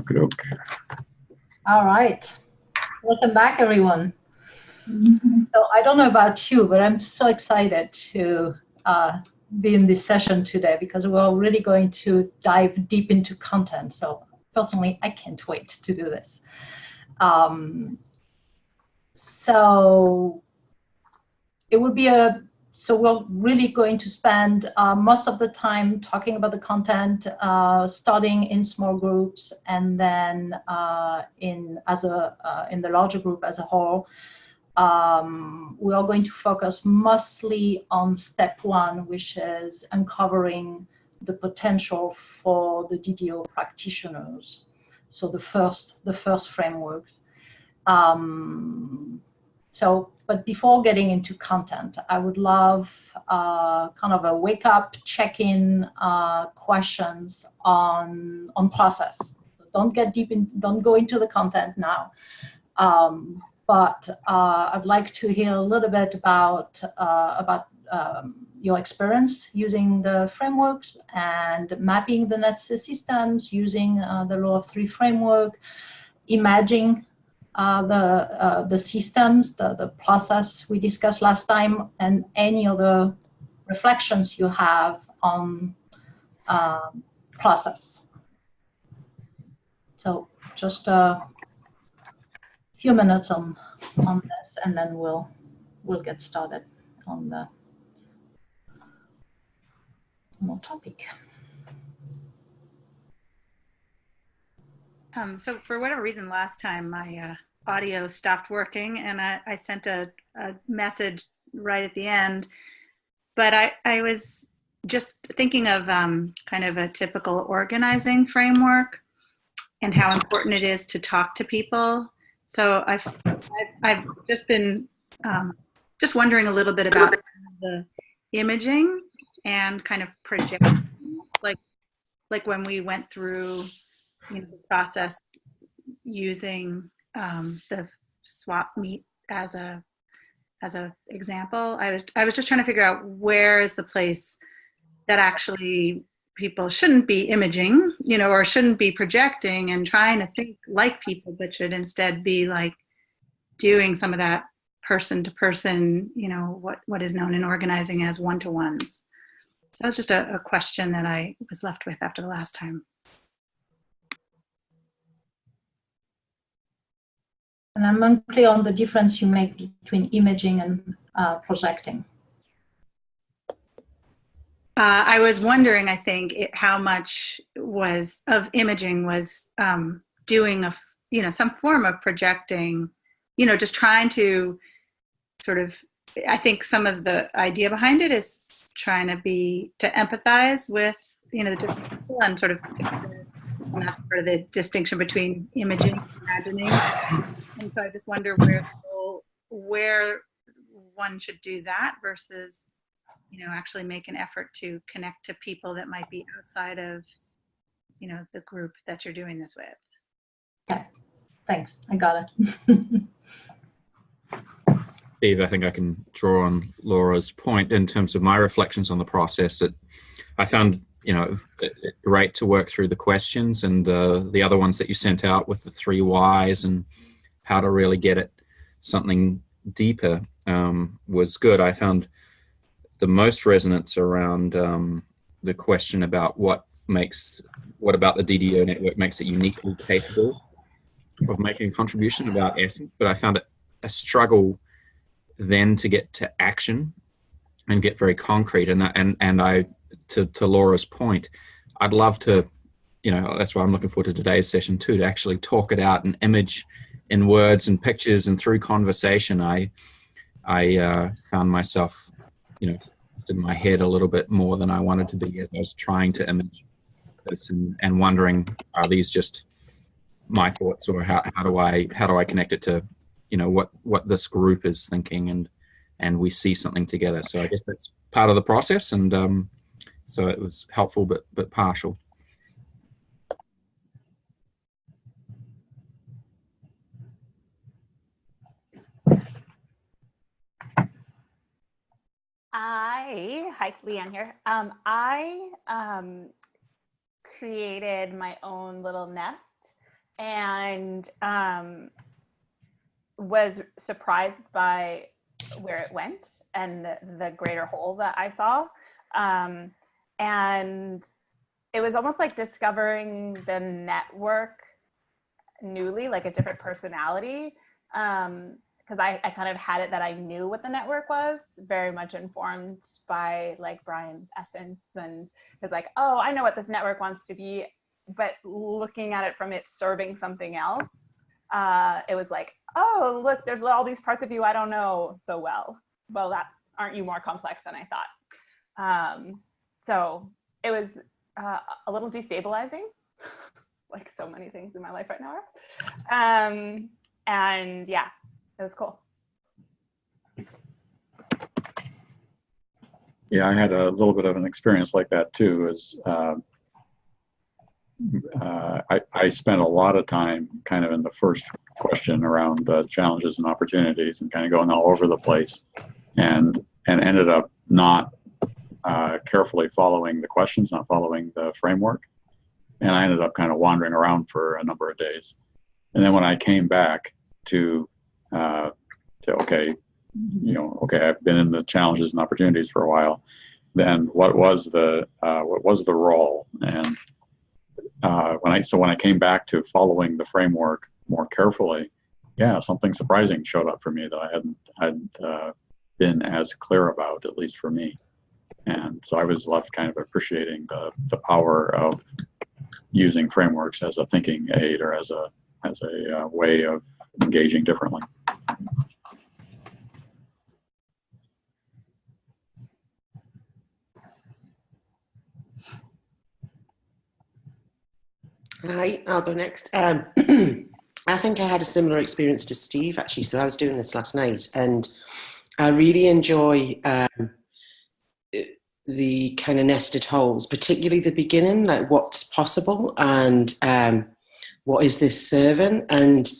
Okay, okay. All right. Welcome back, everyone. So I don't know about you, but I'm so excited to be in this session today because we're really going to dive deep into content. So personally, I can't wait to do this. So it would be so we're really going to spend most of the time talking about the content, starting in small groups, and then in the larger group as a whole. We are going to focus mostly on step one, which is uncovering the potential for the DDO practitioners. So the first framework. But before getting into content, I would love kind of a wake-up, check-in questions on process. Don't get deep in, don't go into the content now. But I'd like to hear a little bit about your experience using the frameworks and mapping the net systems using the Law of Three framework, imagining the systems, the process we discussed last time, and any other reflections you have on process. So just a few minutes on this, and then we'll get started on the topic. So for whatever reason, last time my audio stopped working, and I sent a message right at the end. But I was just thinking of kind of a typical organizing framework and how important it is to talk to people. So I've just been just wondering a little bit about the imaging and kind of projection, like when we went through the process using the swap meet as a example. I was just trying to figure out where is the place that actually people shouldn't be imaging, or shouldn't be projecting and trying to think like people, but should instead be like doing some of that person to person, what is known in organizing as one-to-ones. So that was just a question that I was left with after the last time. And I'm unclear on the difference you make between imaging and projecting. I was wondering, I think, how much of imaging was doing some form of projecting, just trying to sort of, I think some of the idea behind it is trying to empathize with, the different people and sort of, and that's part of the distinction between imaging and imagining. And so I just wonder where one should do that versus, actually make an effort to connect to people that might be outside of, the group that you're doing this with. Okay, thanks. I got it. Steve, I think I can draw on Laura's point in terms of my reflections on the process. I found, great to work through the questions and the other ones that you sent out with the 3 whys and how to really get at something deeper was good. I found the most resonance around the question about what about the DDO network makes it uniquely capable of making a contribution about essence, but I found it a struggle then to get to action and get very concrete. And I to Laura's point, I'd love to, that's why I'm looking forward to today's session too, to actually talk it out and image in words and pictures and through conversation. I found myself, in my head a little bit more than I wanted to be as I was trying to image this and wondering, are these just my thoughts, or how do I connect it to, what this group is thinking and we see something together. So I guess that's part of the process, and so it was helpful but partial. Hi, Leanne here. I created my own little nest and was surprised by where it went and the greater whole that I saw. And it was almost like discovering the network newly, like a different personality. Because I kind of had it that I knew what the network was, very much informed by like Brian's essence, and was like, oh, I know what this network wants to be, but looking at it from it serving something else, it was like, oh, look, there's all these parts of you I don't know so well. Well, that aren't you more complex than I thought? So it was a little destabilizing, like so many things in my life right now are. And yeah, it was cool. Yeah, I had a little bit of an experience like that too. I spent a lot of time kind of in the first question around the challenges and opportunities and kind of going all over the place, and ended up not carefully following the questions, not following the framework. And I ended up kind of wandering around for a number of days. And then when I came back to okay, I've been in the challenges and opportunities for a while. Then what was the role? And when I came back to following the framework more carefully, yeah, something surprising showed up for me that I hadn't been as clear about, at least for me. And so I was left kind of appreciating the power of using frameworks as a thinking aid or as a way of engaging differently. Hi, I'll go next. I think I had a similar experience to Steve, actually. So I was doing this last night, and I really enjoy the kind of nested holes, particularly the beginning, like what's possible and what is this serving. And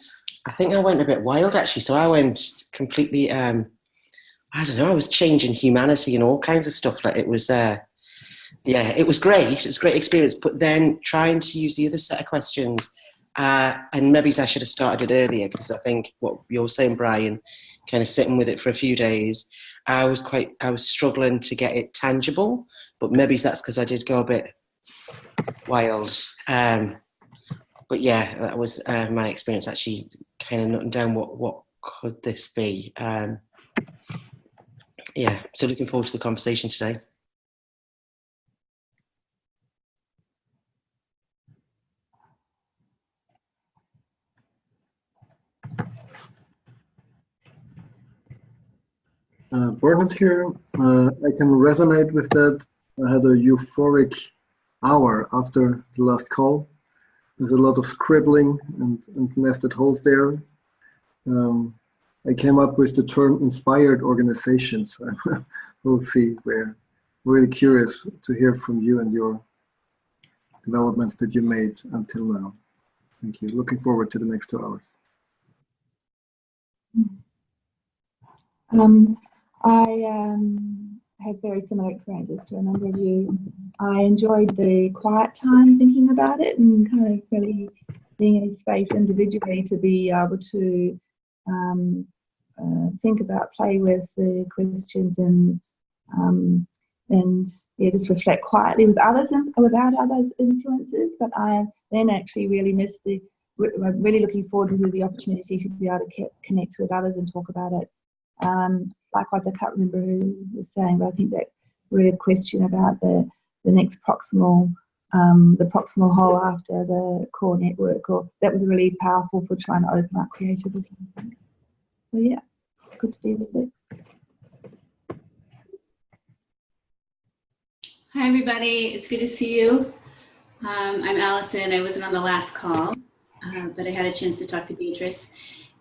I think I went a bit wild, actually. So I went completely, I don't know, I was changing humanity and all kinds of stuff. Like it was... yeah, it was great. It was a great experience. But then trying to use the other set of questions, and maybe I should have started it earlier, because I think what you're saying, Brian, kind of sitting with it for a few days, I was struggling to get it tangible. But maybe that's because I did go a bit wild. But yeah, that was my experience, actually kind of noting down what could this be. Yeah, so looking forward to the conversation today. Bernard here. I can resonate with that. I had a euphoric hour after the last call. There's a lot of scribbling and nested holes there. I came up with the term inspired organizations. We'll see. We're really curious to hear from you and your developments that you made until now. Thank you. Looking forward to the next 2 hours. I had very similar experiences to a number of you. I enjoyed the quiet time thinking about it and kind of really being in a space individually to be able to think about, play with the questions and yeah, just reflect quietly with others and without others' influences. But I then actually really missed I'm really looking forward to the opportunity to be able to connect with others and talk about it. Likewise, I can't remember who was saying, but I think that really a question about the next proximal, the proximal hole after the core network, or that was really powerful for trying to open up creativity. So yeah, good to be with it. Hi everybody, it's good to see you. I'm Allison. I wasn't on the last call, but I had a chance to talk to Beatrice.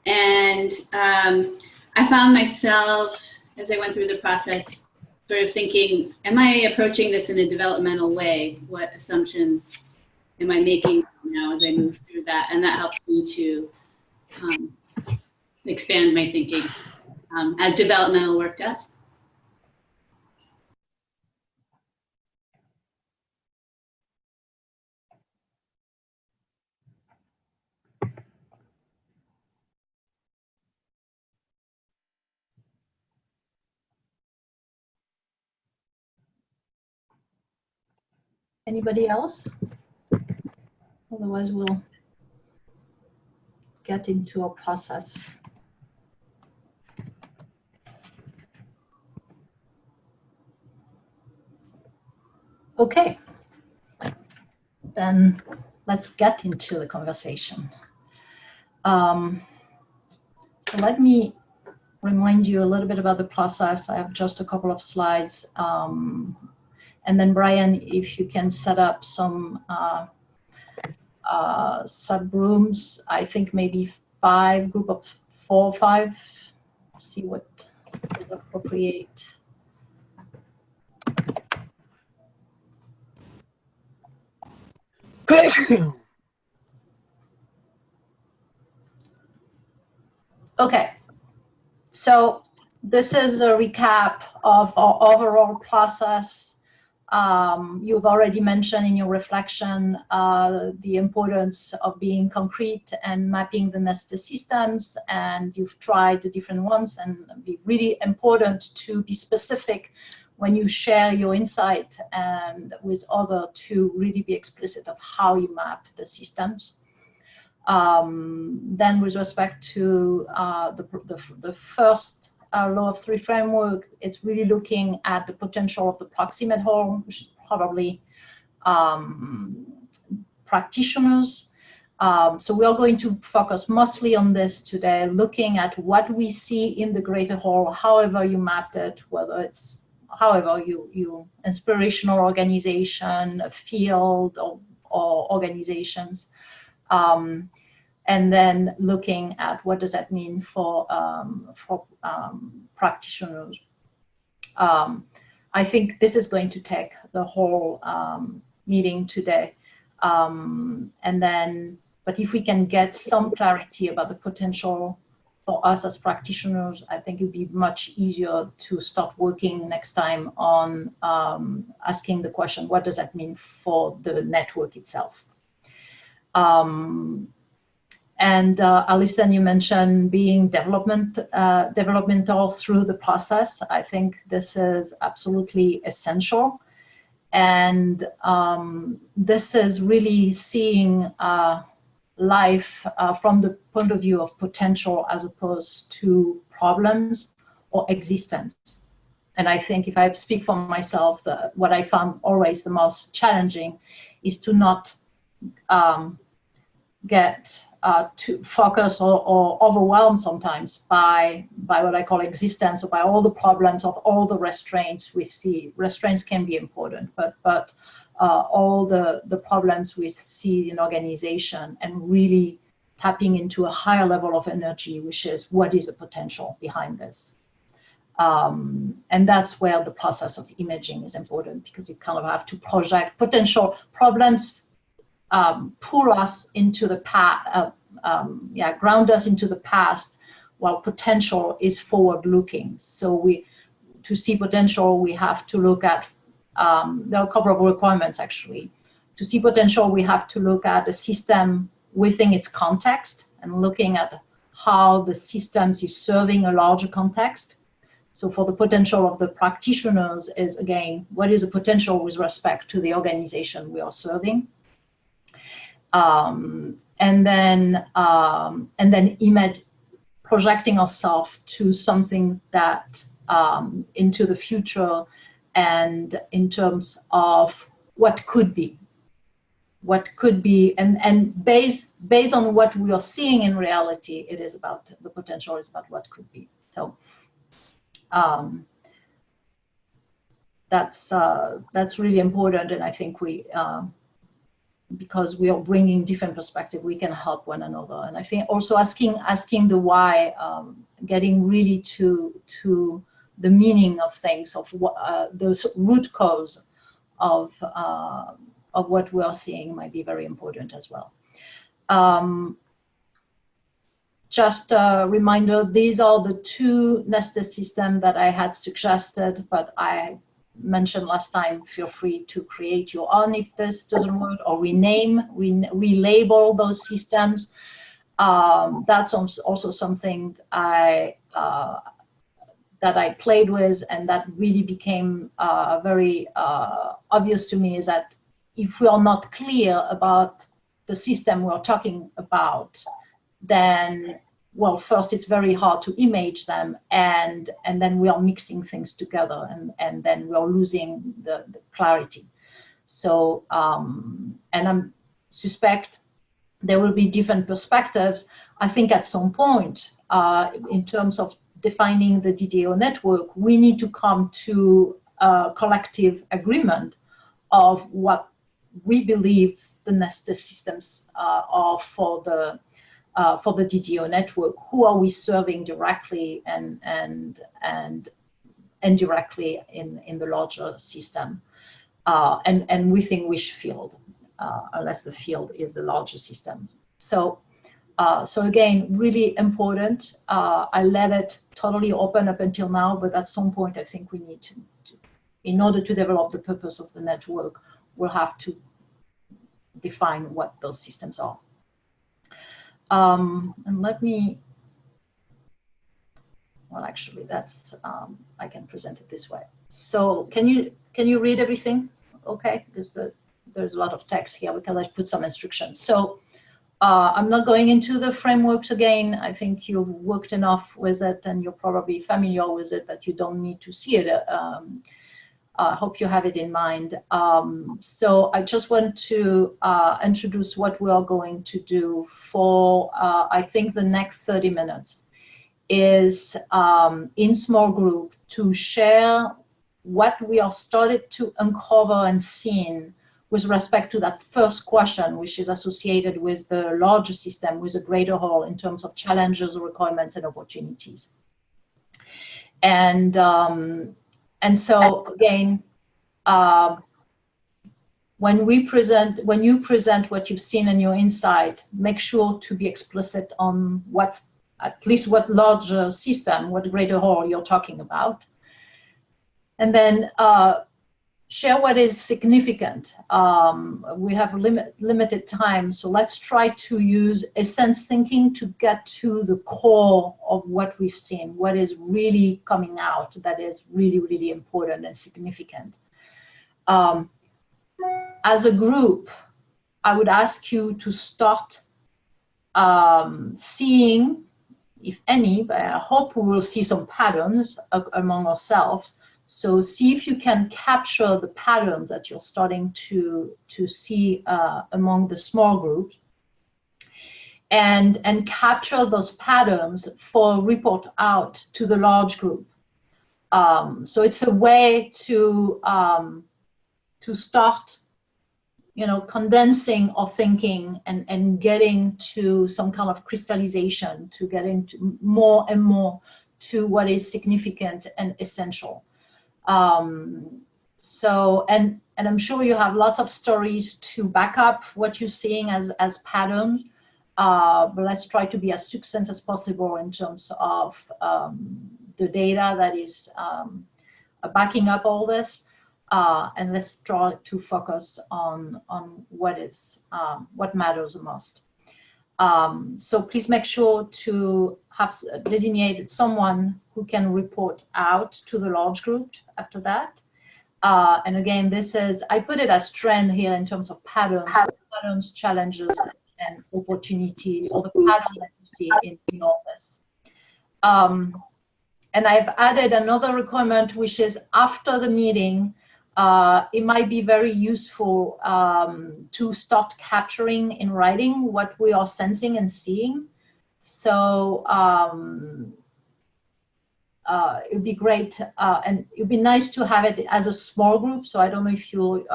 And I found myself, as I went through the process, sort of thinking, am I approaching this in a developmental way? What assumptions am I making now as I move through that? And that helped me to expand my thinking, as developmental work does. Anybody else? Otherwise, we'll get into our process. Okay, then let's get into the conversation. So let me remind you a little bit about the process. I have just a couple of slides. And then Brian, if you can set up some sub-rooms, I think maybe 5, group of 4 or 5, see what is appropriate. Okay, so this is a recap of our overall process. You've already mentioned in your reflection the importance of being concrete and mapping the nested systems, and you've tried the different ones, and it'd be really important to be specific when you share your insight and with others to really be explicit of how you map the systems. Then with respect to the first law of 3 framework, it's really looking at the potential of the proximate whole, which is probably practitioners. So we are going to focus mostly on this today, looking at what we see in the greater whole, however you mapped it, whether it's however you inspirational organization, a field, or organizations. And then looking at what does that mean for practitioners. I think this is going to take the whole meeting today. But if we can get some clarity about the potential for us as practitioners, I think it would be much easier to start working next time on asking the question, what does that mean for the network itself? Alison, you mentioned being developmental through the process. I think this is absolutely essential. And this is really seeing life from the point of view of potential as opposed to problems or existence. And I think if I speak for myself, what I found always the most challenging is to not get to focus or overwhelmed sometimes by what I call existence, or by all the problems of all the restraints we see. Restraints can be important, but all the problems we see in organization, and really tapping into a higher level of energy, which is what is the potential behind this. And that's where the process of imaging is important, because you kind of have to project potential problems, pull us into the past, ground us into the past, while potential is forward-looking. So to see potential, we have to look at, there are a couple of requirements actually. To see potential, we have to look at the system within its context, and looking at how the systems is serving a larger context. So for the potential of the practitioners is, again, what is the potential with respect to the organization we are serving? And then projecting ourselves to something that into the future, and in terms of what could be, and based on what we are seeing in reality, it is about the potential is about what could be. So that's really important, and I think because we are bringing different perspective, we can help one another. And I think also asking the why, getting really to the meaning of things, of what those root cause of what we are seeing might be very important as well. Just a reminder, these are the 2 nested systems that I had suggested, but I mentioned last time, feel free to create your own if this doesn't work, or relabel those systems. That's also something that I played with, and that really became very obvious to me, is that if we are not clear about the system we're talking about, then, well, first it's very hard to image them, and then we are mixing things together, and then we are losing the clarity. So, and I suspect there will be different perspectives. I think at some point, in terms of defining the DDO network, we need to come to a collective agreement of what we believe the nested systems are for the DDO network. Who are we serving directly and indirectly in the larger system? And within which field, unless the field is the larger system. So, so again, really important. I let it totally open up until now, but at some point, I think we need to in order to develop the purpose of the network, we'll have to define what those systems are. And let me, well, actually, that's I can present it this way. So, can you read everything? Okay, because there's a lot of text here because I put some instructions. So I'm not going into the frameworks again. I think you've worked enough with it and you're probably familiar with it that you don't need to see it. I hope you have it in mind. So I just want to introduce what we are going to do for, I think, the next 30 minutes is in small group to share what we are started to uncover and seeing with respect to that first question, which is associated with the larger system, with a greater whole in terms of challenges, requirements, and opportunities. And so again, when you present what you've seen in your insight, make sure to be explicit on at least what larger system, what greater whole you're talking about. And then share what is significant. We have limited time, so let's try to use essence thinking to get to the core of what we've seen, what is really coming out that is really, really important and significant. As a group, I would ask you to start seeing, if any, but I hope we will see some patterns among ourselves. So see if you can capture the patterns that you're starting to see among the small groups, and capture those patterns for report out to the large group. So it's a way to start, condensing our thinking and getting to some kind of crystallization, to get into more and more to what is significant and essential. So, and I'm sure you have lots of stories to back up what you're seeing as patterns, but let's try to be as succinct as possible in terms of the data that is backing up all this, and let's try to focus on what matters the most. So please make sure to have designated someone who can report out to the large group after that. And again, I put it as trend here in terms of patterns, challenges, and opportunities, or the patterns that you see in all this. And I've added another requirement, which is after the meeting, it might be very useful to start capturing in writing what we are sensing and seeing. So it would be great, and it would be nice to have it as a small group. So I don't know if you,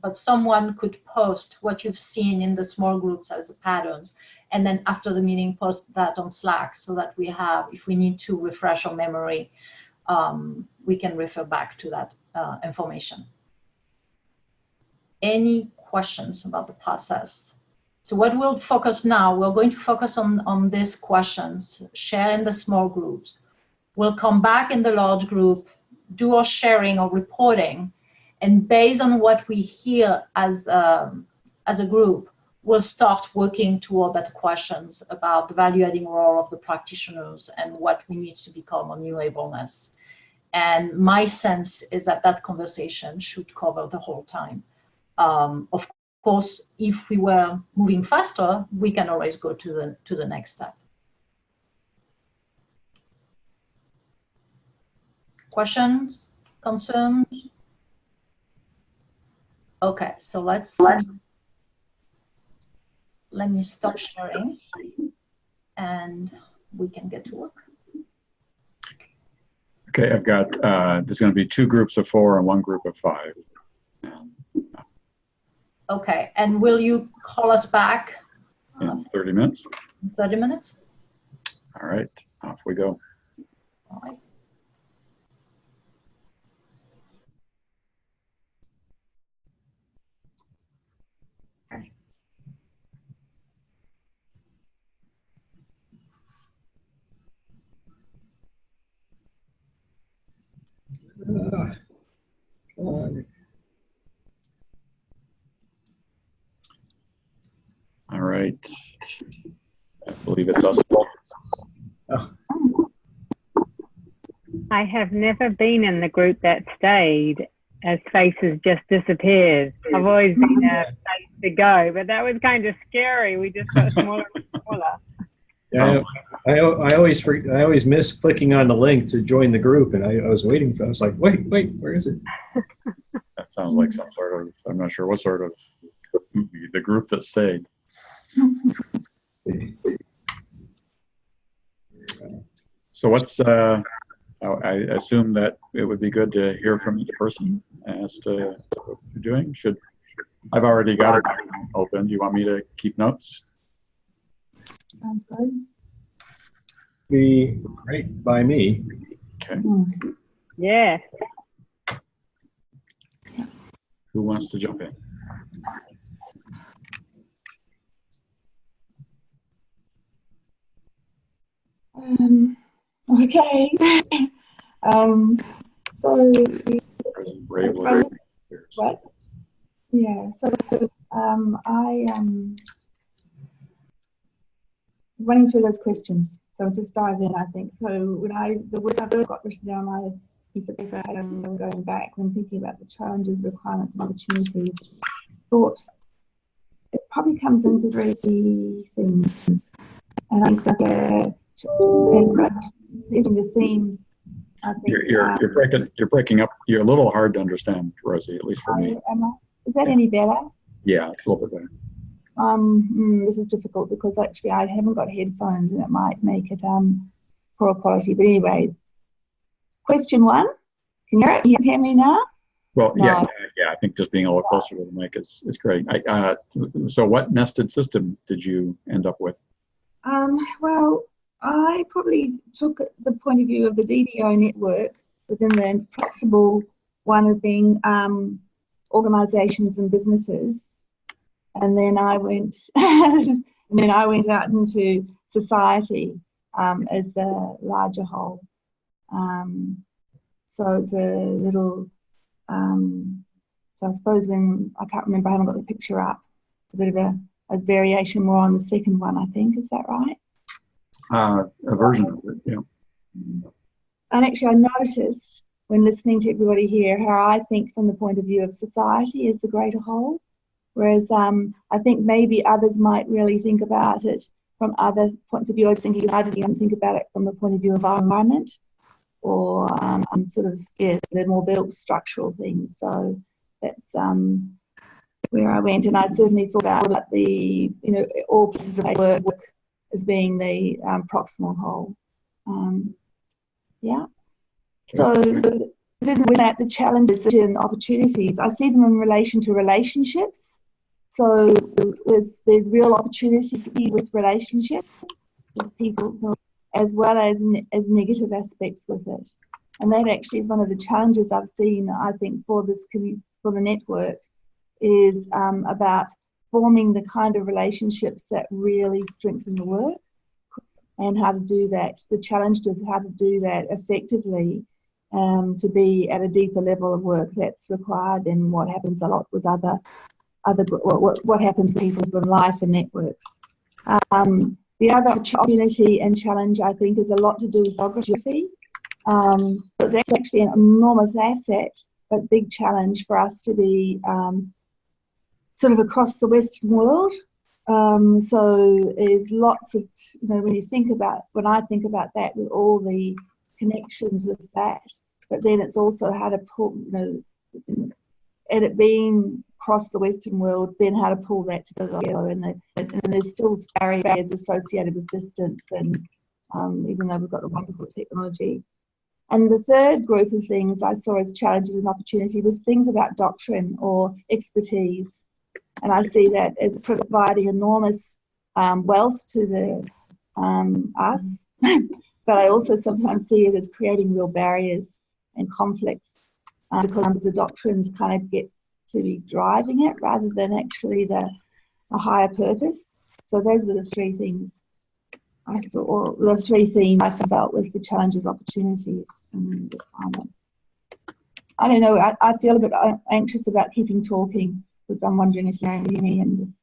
but someone could post what you've seen in the small groups as patterns, and then after the meeting, post that on Slack so that we have, if we need to refresh our memory, we can refer back to that information. Any questions about the process? So what we'll focus now, we're going to focus on these questions, share in the small groups. We'll come back in the large group, do our sharing or reporting, and based on what we hear as a group, we'll start working toward that questions about the value-adding role of the practitioners and what we need to become a new ableness. And my sense is that that conversation should cover the whole time. Of course, if we were moving faster, we can always go to the next step. Questions, concerns? Okay, so let me stop sharing and we can get to work. Okay, I've got, there's going to be 2 groups of 4 and 1 group of 5. Okay, and will you call us back? In 30 minutes. 30 minutes? All right, off we go. All right. All right, I believe it's us. I have never been in the group that stayed as faces just disappears. I've always been a face to go, but that was kind of scary. We just got smaller and smaller. Yeah, I always miss clicking on the link to join the group, and I was waiting for. I was like, wait, where is it? That sounds like some sort of, I'm not sure what sort of, the group that stayed. So what's, I assume that it would be good to hear from each person as to what you're doing. I've already got it open. Do you want me to keep notes? Sounds good. Be great by me. Okay. Yeah. Who wants to jump in? Okay. So what? Yeah. So running through those questions. So just dive in. I think so. When the words I've got written down my piece of paper, and I'm going back when thinking about the challenges, requirements, and opportunities. Thought it probably comes into 3 things, and I think that the themes. I think you're breaking up. You're a little hard to understand, Rosie. At least for me. Is that any better? Yeah, it's a little bit better. This is difficult because actually I haven't got headphones and it might make it poor quality. But anyway, question 1. Can you hear me now? Well, no. yeah. I think just being a little closer to the mic is great. So what nested system did you end up with? Well, I probably took the point of view of the DDO network within the flexible one of being organizations and businesses. And then I went out into society as the larger whole. So it's a little, so I suppose I can't remember, I haven't got the picture up. It's a bit of a variation more on the second one, I think. Is that right? A version of it, yeah. And actually I noticed when listening to everybody here how I think from the point of view of society as the greater whole. Whereas I think maybe others might really think about it from other points of view. I was thinking either think about it from the point of view of our environment or the more built structural things. So that's where I went, and I certainly thought about the all pieces of work as being the proximal whole. Yeah. So then without the challenges and opportunities, I see them in relation to relationships. So there's real opportunities with relationships with people, as well as negative aspects with it. And that actually is one of the challenges I've seen, I think, for the network, is about forming the kind of relationships that really strengthen the work and how to do that. The challenge is how to do that effectively to be at a deeper level of work that's required than what happens a lot with what happens to people's life and networks. The other opportunity and challenge, I think, is a lot to do with geography. It's actually an enormous asset, but big challenge for us to be sort of across the Western world. So there's lots of, when I think about that, with all the connections with that, but then it's also how to pull, and it being across the Western world, then how to pull that together. And there's still barriers associated with distance, and even though we've got a wonderful technology. And the third group of things I saw as challenges and opportunity was things about doctrine or expertise. And I see that as providing enormous wealth to us, but I also sometimes see it as creating real barriers and conflicts because the doctrines kind of get to be driving it rather than actually a higher purpose. So those were the three things I saw, or the three themes I felt with the challenges, opportunities, and requirements. I don't know, I feel a bit anxious about keeping talking, because I'm wondering if you're hearing me. And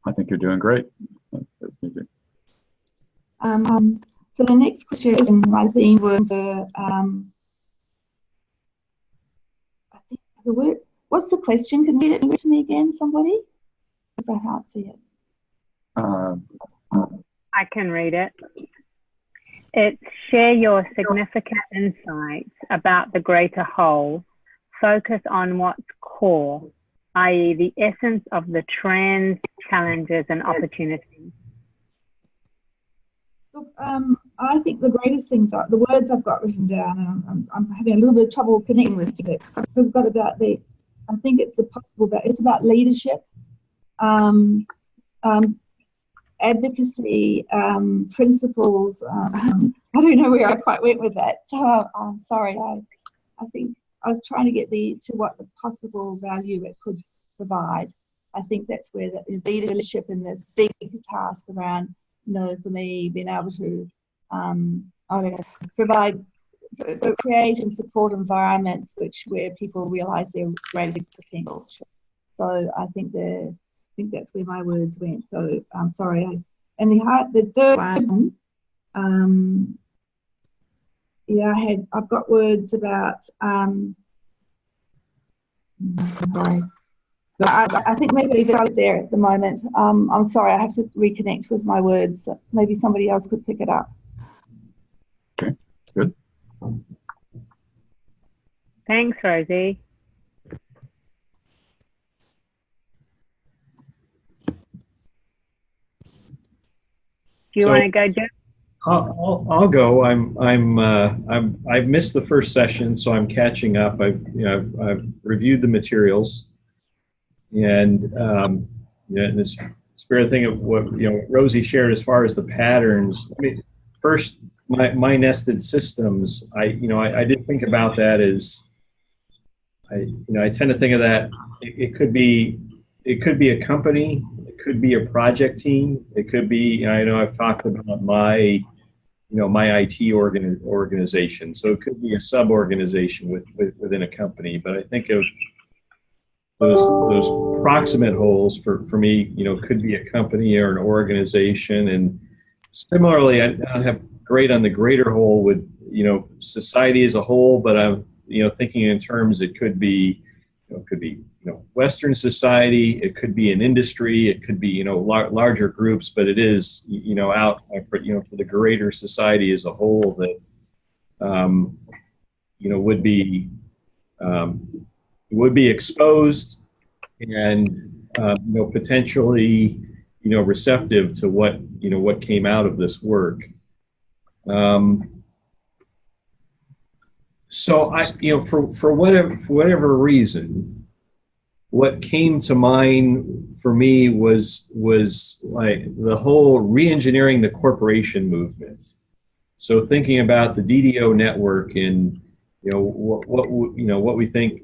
I think you're doing great. So the next question, my theme was, I think the word. What's the question? Can you read it to me again, somebody? Because I can't see it. I can read it. It's share your significant insights about the greater whole. Focus on what's core, i.e. the essence of the trends, challenges, and opportunities. Look, I think the greatest things are the words I've got written down, and I'm having a little bit of trouble connecting with it. I've got about I think it's it's about leadership, advocacy, principles. I don't know where I quite went with that, so I'm sorry. I think I was trying to get to what the possible value it could provide. I think that's where the leadership in this big task around, for me, being able to, provide, create and support environments where people realise their greatest potential. So I think that's where my words went. So I'm sorry. And the third one, I've got words about. Sorry. I think maybe leave it there at the moment. I'm sorry, I have to reconnect with my words. Maybe somebody else could pick it up. Okay, good. Thanks, Rosie. Do you want to go, Jeff? I'll go. I've missed the first session, so I'm catching up. I've reviewed the materials. And in this spirit thing of what Rosie shared as far as the patterns. I mean, first, my nested systems. I did think about that as I tend to think of that. It could be a company. It could be a project team. It could be. I know I've talked about my IT organization. So it could be a sub-organization within a company. But I think of those proximate wholes for me, could be a company or an organization. And similarly, I don't have great on the greater whole with, society as a whole, but I'm, thinking in terms, it could be Western society, it could be an industry, it could be, larger groups, but it is, out for the greater society as a whole that, would be exposed and potentially receptive to what came out of this work. So I for whatever reason, what came to mind for me was like the whole re-engineering the corporation movement. So thinking about the DDO network and what we think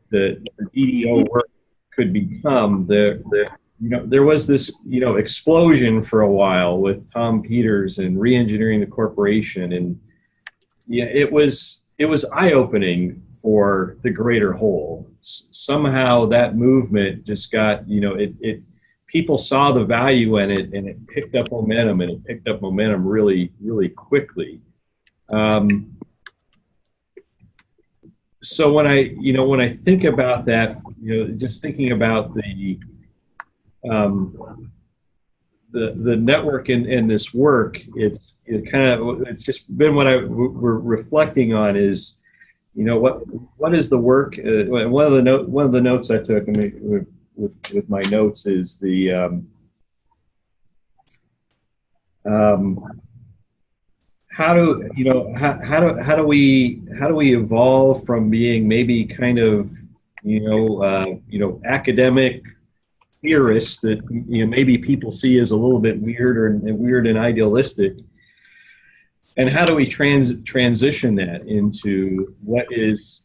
the DDO work could become. There was this explosion for a while with Tom Peters and re-engineering the corporation, and it was eye-opening for the greater whole. Somehow that movement just got people saw the value in it, and it picked up momentum, really, really quickly. so when I think about that, just thinking about the network in this work, it's just been what we're reflecting on is, what is the work? One of the notes I took with my notes is the how do we evolve from being maybe kind of academic theorists that maybe people see as a little bit weird and idealistic, and how do we transition that into what is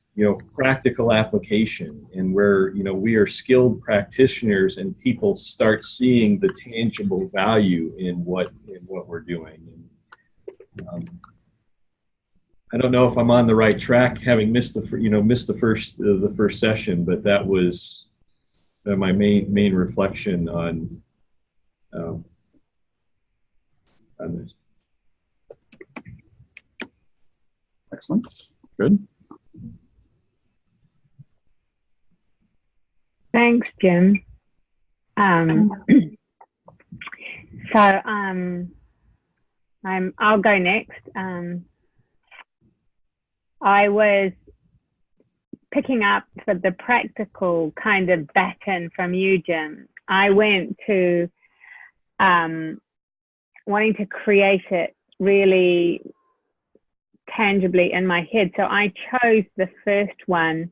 practical application, and where we are skilled practitioners and people start seeing the tangible value in what we're doing. And, I don't know if I'm on the right track, having missed the first session, but that was my main reflection on this. Excellent. Good. Thanks, Jim. I'll go next. I was picking up for the practical kind of baton from you, Jim. I went to wanting to create it really tangibly in my head. So I chose the first one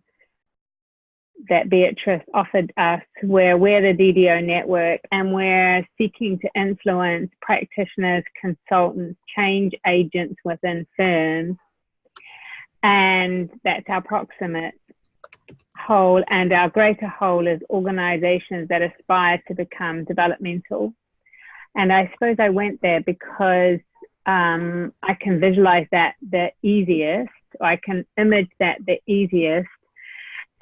that Beatrice offered us, where we're the DDO network and we're seeking to influence practitioners, consultants, change agents within firms. And that's our proximate whole, and our greater whole is organizations that aspire to become developmental. And I suppose I went there because I can visualize that the easiest, or I can image that the easiest,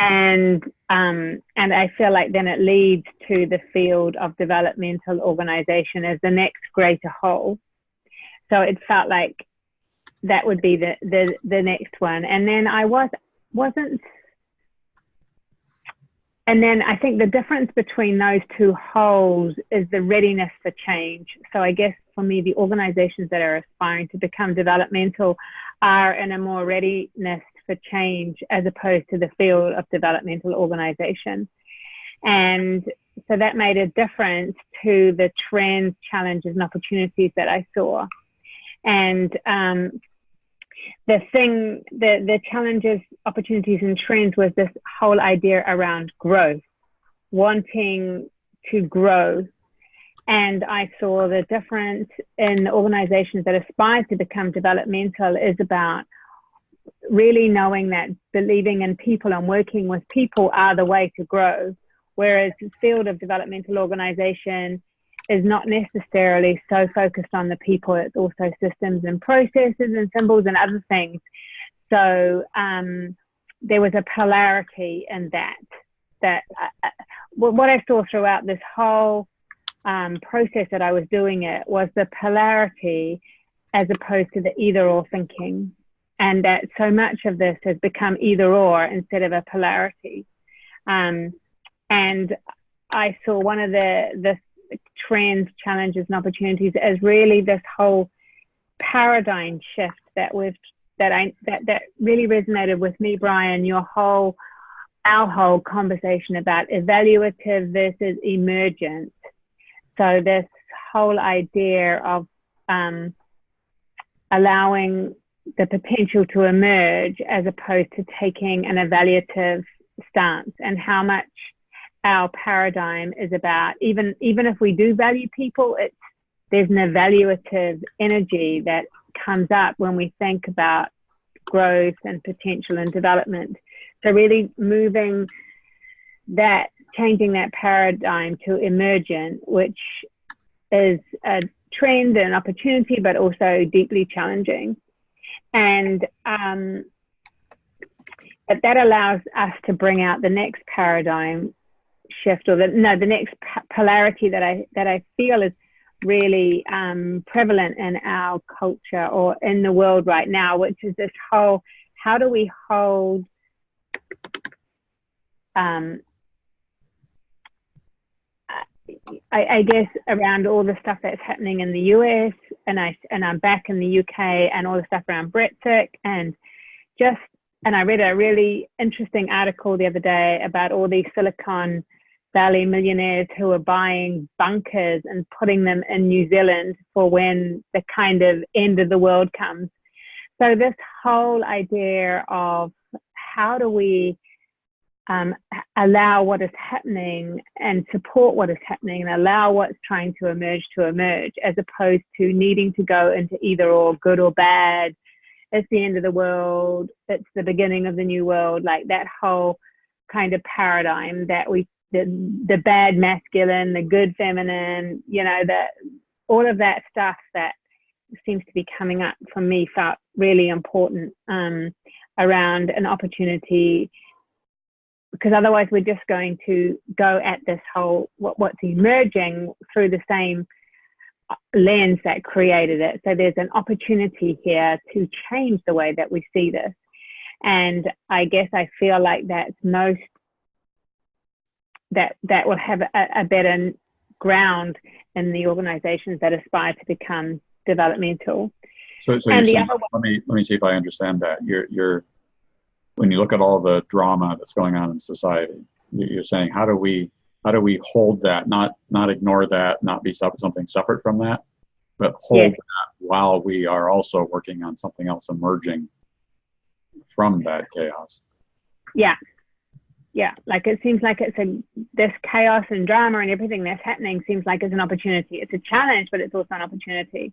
and I feel like then it leads to the field of developmental organization as the next greater whole. So it felt like that would be the next one. And then I wasn't, and then I think the difference between those two wholes is the readiness for change. So I guess for me, the organizations that are aspiring to become developmental are in a more readiness for change as opposed to the field of developmental organization. And so that made a difference to the trends, challenges, and opportunities that I saw. And the challenges, opportunities, and trends was this whole idea around growth, wanting to grow. And I saw the difference in organizations that aspire to become developmental is about really knowing that believing in people and working with people are the way to grow, whereas the field of developmental organization is not necessarily so focused on the people. It's also systems and processes and symbols and other things. So there was a polarity in that what I saw throughout this whole process that I was doing it was the polarity as opposed to the either or thinking. And that so much of this has become either or instead of a polarity. And I saw one of the trends, challenges, and opportunities as really this whole paradigm shift that really resonated with me, Brian. Our whole conversation about evaluative versus emergent. So this whole idea of allowing the potential to emerge as opposed to taking an evaluative stance, and how much our paradigm is about, even if we do value people, there's an evaluative energy that comes up when we think about growth and potential and development. So really moving that, changing that paradigm to emergent, which is a trend and opportunity, but also deeply challenging. And that allows us to bring out the next paradigm shift, or the next polarity that I feel is really prevalent in our culture or in the world right now, which is this whole, how do we hold I guess around all the stuff that's happening in the US, and I'm back in the UK, and all the stuff around Brexit, and I read a really interesting article the other day about all these Silicon Valley millionaires who are buying bunkers and putting them in New Zealand for when the kind of end of the world comes. So this whole idea of how do we allow what is happening and support what is happening and allow what's trying to emerge, as opposed to needing to go into either or, good or bad. It's the end of the world, it's the beginning of the new world, like that whole kind of paradigm that the bad masculine, the good feminine, all of that stuff that seems to be coming up for me felt really important around an opportunity, because otherwise we're just going to go at this whole what's emerging through the same lens that created it. So there's an opportunity here to change the way that we see this, and I guess I feel like that's most that will have a better ground in the organizations that aspire to become developmental. So and the other one, let me see if I understand that. You're when you look at all the drama that's going on in society, you're saying how do we hold that, not ignore that, not be something separate from that, but hold that while we are also working on something else emerging from that chaos. Yeah, like it seems like this chaos and drama and everything that's happening seems like it's an opportunity. It's a challenge, but it's also an opportunity.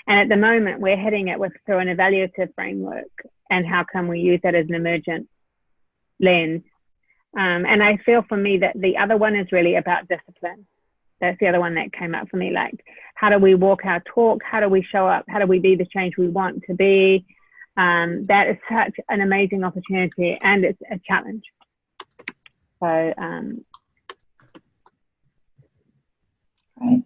And at the moment, we're hitting it through an evaluative framework, and how can we use that as an emergent lens. And I feel for me that the other one is really about discipline. That's the other one that came up for me. Like, how do we walk our talk? How do we show up? How do we be the change we want to be? That is such an amazing opportunity, and it's a challenge. So, right.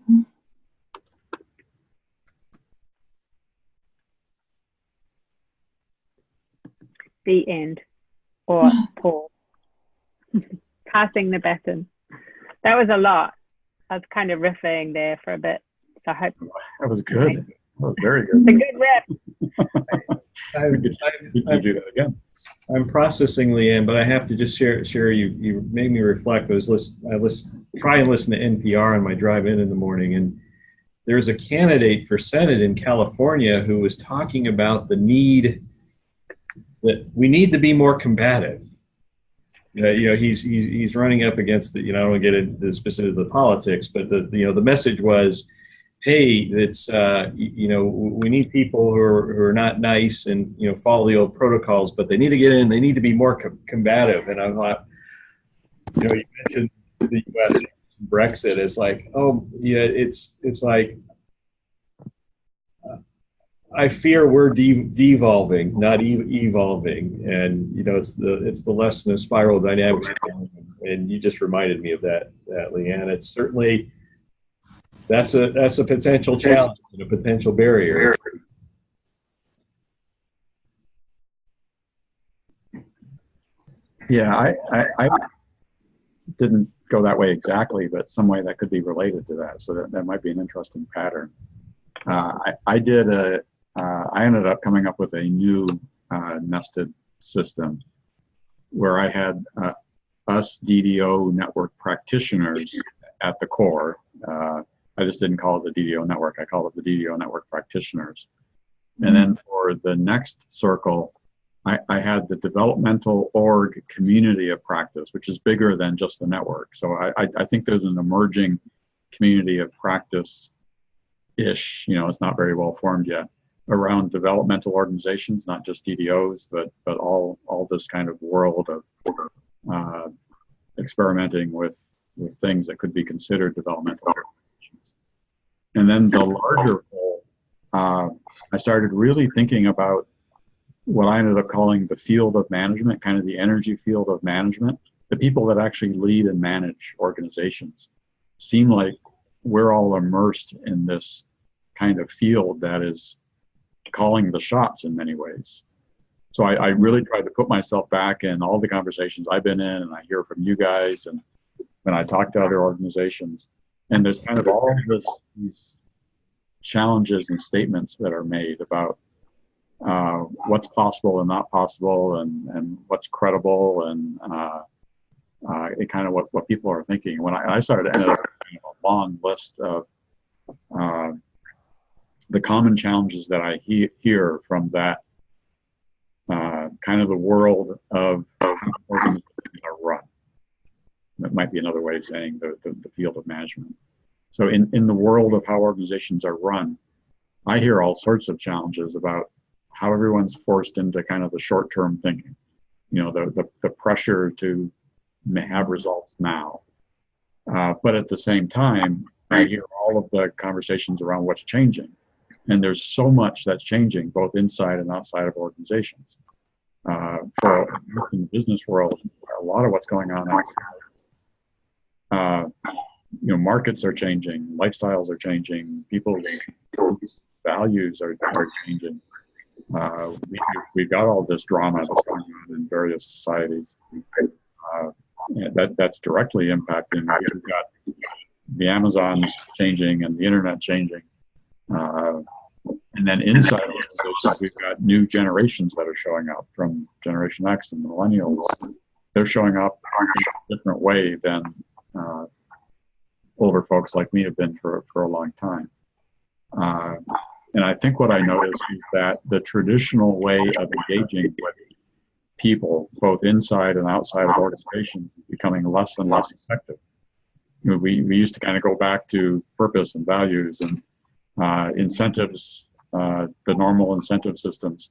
The end, or Paul. Passing the baton. That was a lot. I was kind of riffing there for a bit. So I hope that was good. That was very good. It's a good riff. We could do that again. I'm processing, Leanne, but I have to just share. You made me reflect. I try and listen to NPR on my drive in the morning, and there's a candidate for Senate in California who was talking about the need that we need to be more combative. He's running up against the. I don't want to get into the specifics of the politics, but the message was, hey, it's we need people who are not nice and follow the old protocols, but they need to get in. They need to be more combative. And I thought, you mentioned the U.S. Brexit. It's like, oh yeah, it's like I fear we're devolving, not evolving, and it's the lesson of spiral dynamics. And you just reminded me of that, Leanne. It's certainly. That's a potential challenge and a potential barrier. Yeah, I didn't go that way exactly, but some way that could be related to that. So that might be an interesting pattern. I ended up coming up with a new nested system where I had us DDO network practitioners at the core. I just didn't call it the DDO network. I called it the DDO network practitioners. And then for the next circle, I had the developmental org community of practice, which is bigger than just the network. So I think there's an emerging community of practice-ish, it's not very well formed yet, around developmental organizations, not just DDOs, but all this kind of world of experimenting with things that could be considered developmental organizations. And then the larger goal, I started really thinking about what I ended up calling the field of management, kind of the energy field of management. The people that actually lead and manage organizations seem like we're all immersed in this kind of field that is calling the shots in many ways. So I really tried to put myself back in all the conversations I've been in, and I hear from you guys, and when I talk to other organizations, and there's kind of all these challenges and statements that are made about what's possible and not possible, and what's credible, and it kind of what people are thinking. When I started, ended up having a long list of the common challenges that I hear from that kind of the world of how organizations are run. That might be another way of saying the field of management. So in the world of how organizations are run, I hear all sorts of challenges about how everyone's forced into kind of the short-term thinking. You know, the pressure to have results now. But at the same time, I hear all of the conversations around what's changing. And there's so much that's changing, both inside and outside of organizations. For in the business world, a lot of what's going on outside. You know, markets are changing, lifestyles are changing, people's values are changing. We've got all this drama that's going on in various societies. That's directly impacting. We've got the Amazons changing and the internet changing. And then inside organizations, we've got new generations that are showing up, from Generation X and millennials. They're showing up in a different way than older folks like me have been for a long time. And I think what I noticed is that the traditional way of engaging with people, both inside and outside of organizations, is becoming less and less effective. You know, we used to kind of go back to purpose and values and incentives, the normal incentive systems,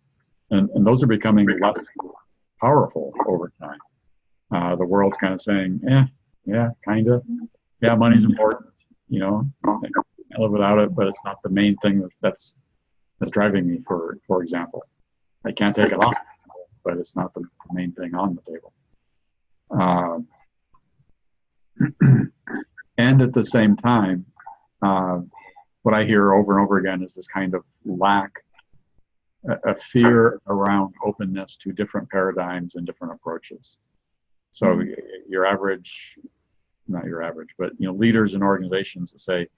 and those are becoming less powerful over time. The world's kind of saying, yeah, kind of. Yeah, money's important, you know, I live without it, but it's not the main thing that's driving me, for example. I can't take it off, but it's not the main thing on the table. And at the same time, what I hear over and over again is this kind of lack, a fear around openness to different paradigms and different approaches. So your average, not your average, but you know, leaders in organizations that say,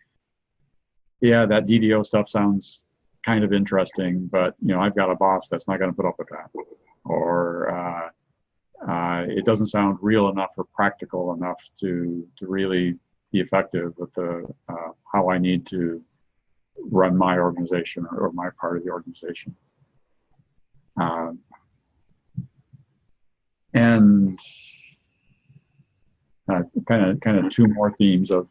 yeah, that DDO stuff sounds kind of interesting, but you know, I've got a boss that's not going to put up with that, or it doesn't sound real enough or practical enough to really be effective with the how I need to run my organization or my part of the organization. And kind of two more themes of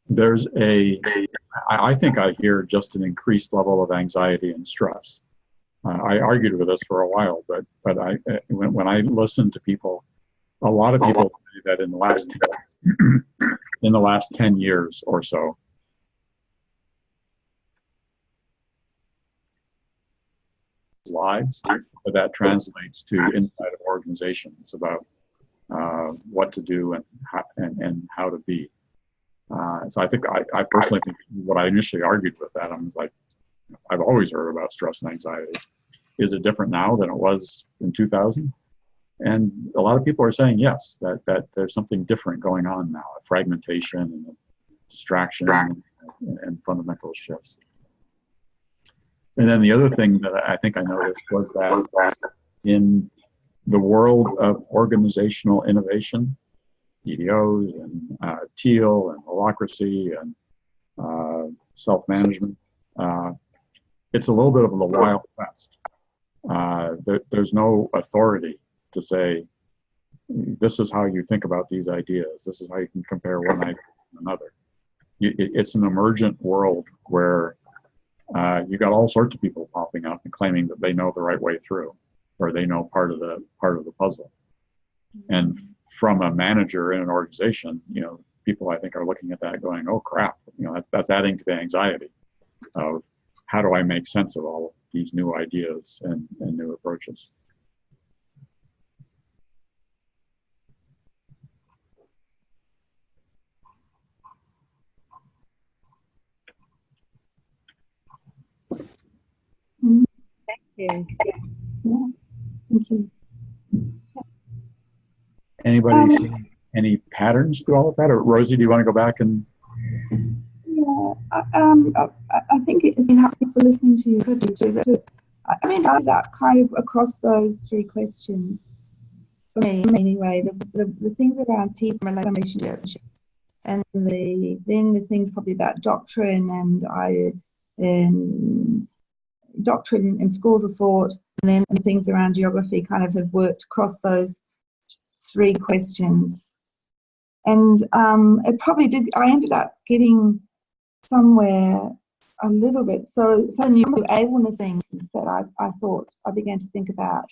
there's I think I hear just an increased level of anxiety and stress. I argued with this for a while, but when I listen to people, a lot of people say that in the last 10 years or so, lives, but that translates to inside of organizations about what to do and how to be. So I think I personally think what I initially argued with that, I was like, I've always heard about stress and anxiety. Is it different now than it was in 2000? And a lot of people are saying yes, that there's something different going on now, a fragmentation and a distraction and fundamental shifts. And then the other thing that I think I noticed was that in the world of organizational innovation, DDOs and teal and holacracy and self-management, it's a little bit of the Wild West. There's no authority to say, this is how you think about these ideas. This is how you can compare one idea to another. It's an emergent world where you got all sorts of people popping up and claiming that they know the right way through, or they know part of the puzzle. And from a manager in an organization, you know, people I think are looking at that going, oh crap, you know, that's adding to the anxiety of how do I make sense of all of these new ideas and new approaches. Thank you. Yeah, thank you. Anybody see any patterns to all of that? Or Rosie, do you want to go back and? Yeah, I think it's been helpful for listening to you. I mean, that kind of across those three questions, for me anyway, the things around people and relationship, and then the things probably about doctrine and doctrine and schools of thought, and then the things around geography kind of have worked across those three questions. And it probably did, I ended up getting somewhere a little bit. So new ableness things that I thought I began to think about.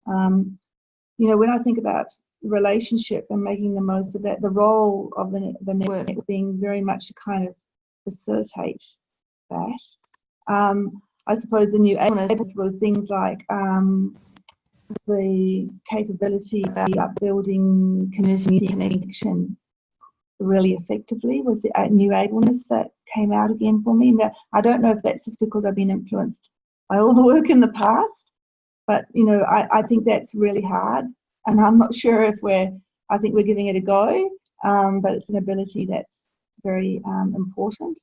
You know, when I think about relationship and making the most of that, the role of the network being very much to kind of facilitate that. I suppose the new ableness were things like the capability of building community connection really effectively was the new ableness that came out again for me. Now, I don't know if that's just because I've been influenced by all the work in the past, but you know, I think that's really hard, and I'm not sure if I think we're giving it a go, but it's an ability that's very important.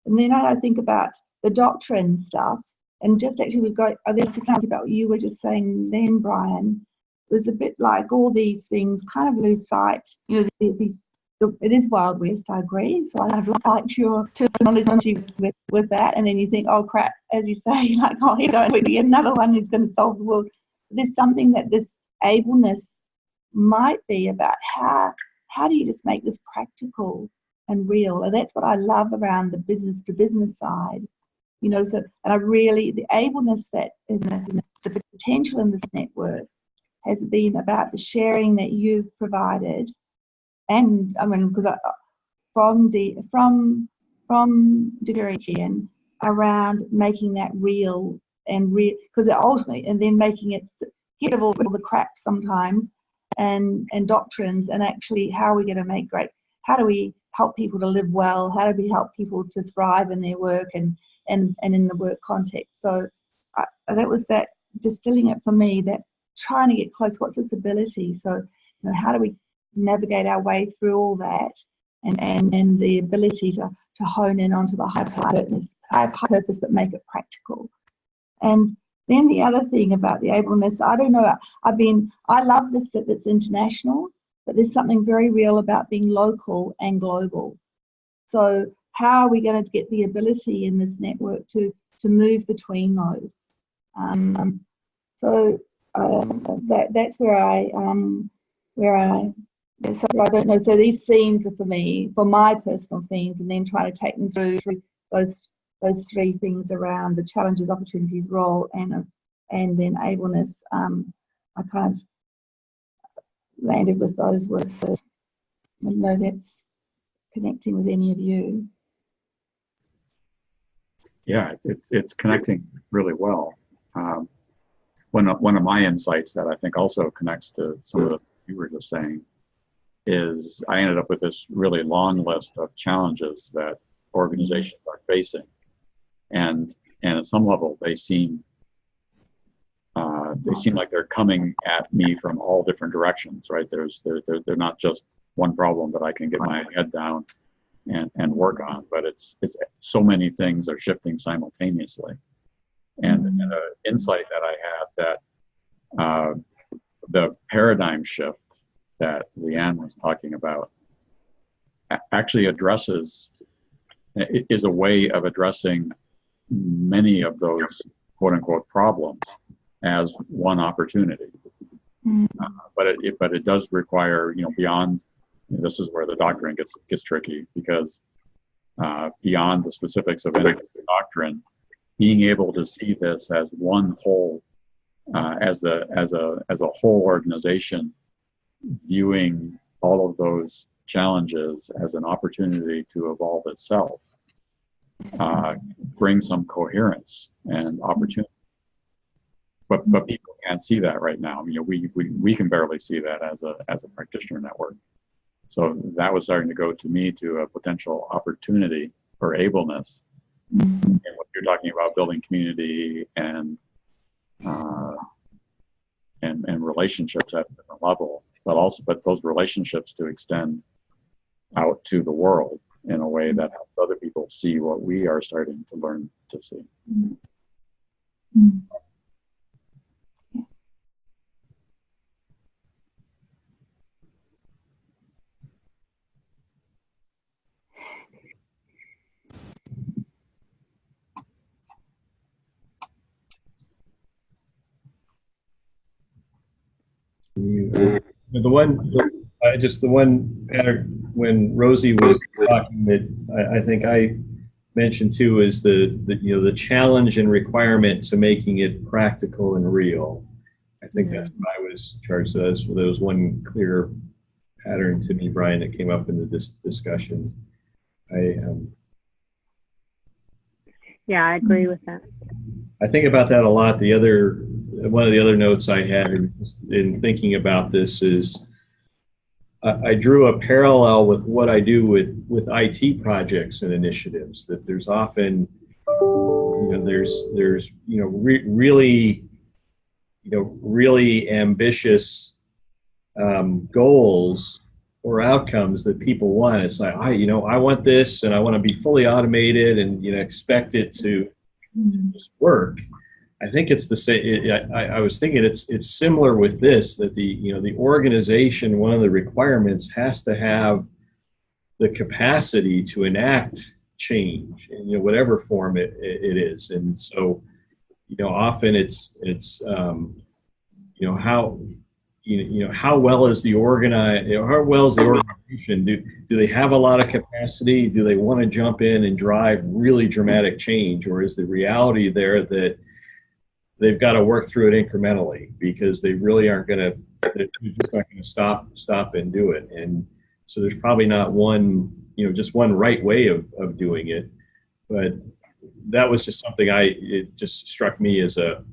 And then I think about the doctrine stuff, and just actually we've got this account about what you were just saying then, Brian. There's a bit like all these things kind of lose sight. You know, it is Wild West, I agree. So I've liked your terminology with that. And then you think, oh crap, as you say, like, oh, here don't be another one who's going to solve the world. There's something that this ableness might be about how do you just make this practical and real? And that's what I love around the business to business side. You know, so, and I really, the ableness that in the potential in this network has been about the sharing that you've provided. And I mean, because from Digerian around making that real and because ultimately, and then making it get of all the crap sometimes and doctrines, and actually how are we going to make how do we help people to live well? How do we help people to thrive in their work and in the work context? So that was that distilling it for me, that trying to get close, what's this ability? So, you know, how do we navigate our way through all that and the ability to hone in onto the high purpose, but make it practical. And then the other thing about the ableness, I don't know, I love this bit that's international, but there's something very real about being local and global. So how are we going to get the ability in this network to move between those? That's where I don't know. So these themes are for me, for my personal themes, and then try to take them through those three things around the challenges, opportunities, role, and then ableness. I kind of landed with those words. So I don't know if that's connecting with any of you. Yeah, it's connecting really well. One of my insights that I think also connects to some of the you were just saying is I ended up with this really long list of challenges that organizations are facing, and at some level they seem like they're coming at me from all different directions. Right? They're not just one problem that I can get my head down and work on, but it's so many things are shifting simultaneously. And an insight that I had that the paradigm shift that Leanne was talking about actually is a way of addressing many of those quote unquote problems as one opportunity. But it does require, beyond, this is where the doctrine gets tricky, because beyond the specifics of any doctrine, being able to see this as one whole, as a whole organization, viewing all of those challenges as an opportunity to evolve itself, bring some coherence and opportunity. But people can't see that right now. We can barely see that as a practitioner network. So that was starting to go to me to a potential opportunity for ableness. And what you're talking about, building community and and relationships at a different level, but those relationships to extend out to the world in a way that helps other people see what we are starting to learn to see. Mm. The one pattern when Rosie was talking that I think I mentioned too is the challenge and requirement to making it practical and real. I think that's what I was charged as. There was one clear pattern to me, Brian, that came up in the discussion. Yeah, I agree with that. I think about that a lot. One of the other notes I had in thinking about this is I drew a parallel with what I do with IT projects and initiatives. That there's often, really ambitious goals or outcomes that people want. It's like I want this, and I want to be fully automated, and expect it to just work. I think it's the same. I was thinking it's similar with this, that the organization, one of the requirements has to have the capacity to enact change in whatever form it is. And so often it's how well is the organization? Do they have a lot of capacity? Do they want to jump in and drive really dramatic change, or is the reality there that they've got to work through it incrementally because they really aren't going to, they're just not going to stop and do it. And so there's probably not just one right way of doing it. But that was just something it just struck me as a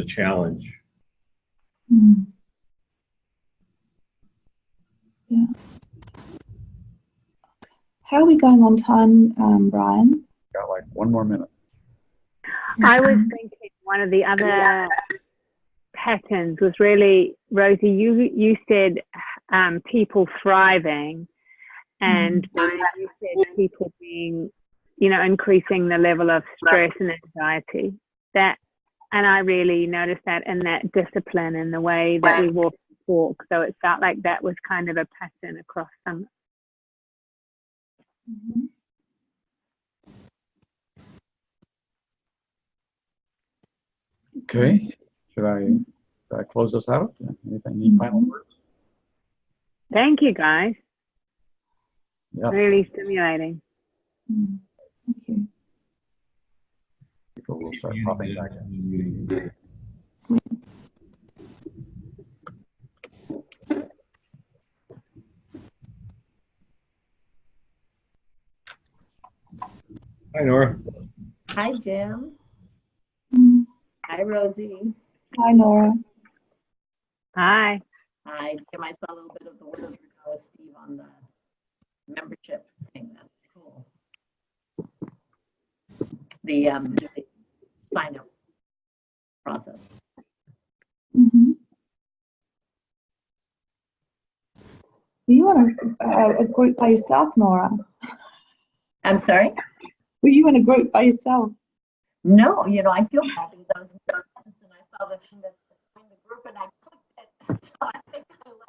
challenge. Mm. Yeah. How are we going on time, Brian? Got like 1 more minute. I was thinking one of the other patterns was really, Rosie, you said people thriving, and Brian, you said people being, increasing the level of stress and anxiety. And I really noticed that in that discipline and the way that we walk the talk. So it felt like that was kind of a pattern across some. Mm-hmm. Okay, should I close this out? Any final words? Thank you, guys. Yes. Really stimulating. Thank you. People will start popping back in. Hi, Nora. Hi, Jim. Mm. Hi, Rosie. Hi, Nora. Hi. Hi, Jim. I saw a little bit of the work with Steve on the membership thing. That's cool. The sign up process. Mm-hmm. Were you on a group by yourself, Nora? I'm sorry? Were you in a group by yourself? No, I feel bad because I was in the and I saw the thing that's in the group and I clicked it. So I think I left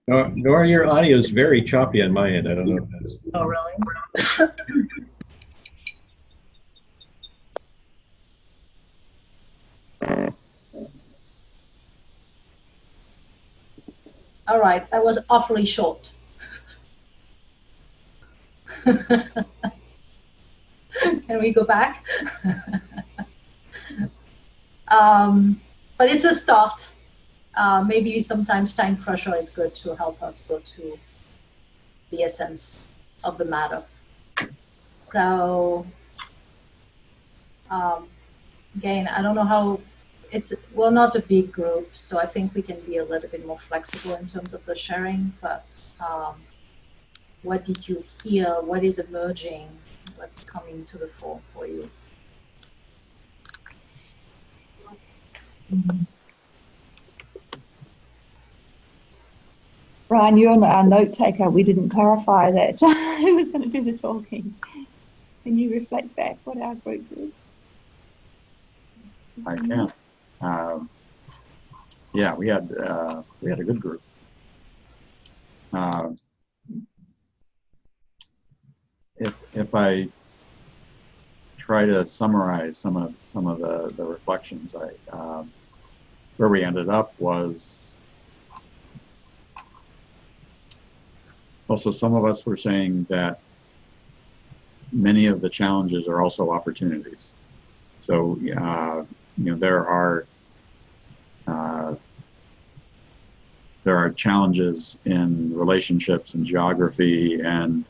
them. Nora, your audio is very choppy on my end. I don't know if that's. Oh, really? All right, that was awfully short. Can we go back? But it's a start. Maybe sometimes time pressure is good to help us go to the essence of the matter. So again, I don't know how we're not a big group, so I think we can be a little bit more flexible in terms of the sharing, but what did you hear? What is emerging? what's coming to the fore for you. Brian, you're our note taker. We didn't clarify that who was going to do the talking. Can you reflect back what our group is? I can. Yeah, we had a good group. If I try to summarize some of the reflections, where we ended up was, also some of us were saying that many of the challenges are also opportunities. So there are challenges in relationships and geography and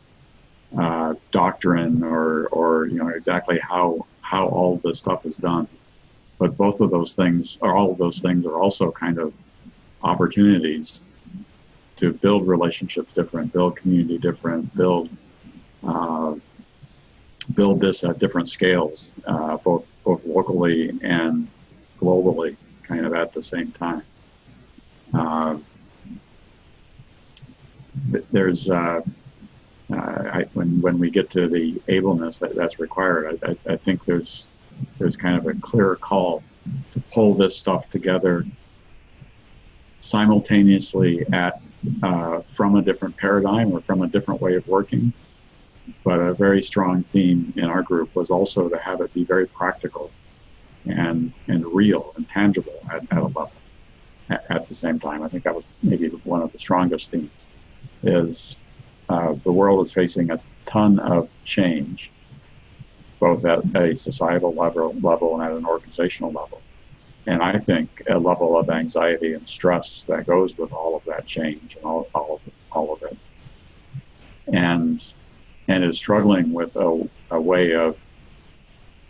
doctrine, or exactly how all this stuff is done. But both of those things, or all of those things, are also kind of opportunities to build relationships different, build community different, build this at different scales, both locally and globally, kind of at the same time. There's when we get to the ableness that's required, I think there's kind of a clear call to pull this stuff together simultaneously from a different paradigm or from a different way of working. But a very strong theme in our group was also to have it be very practical and real and tangible at a level at the same time. I think that was maybe one of the strongest themes, is the world is facing a ton of change, both at a societal level and at an organizational level. And I think a level of anxiety and stress that goes with all of that change and all of it. And is struggling with a way of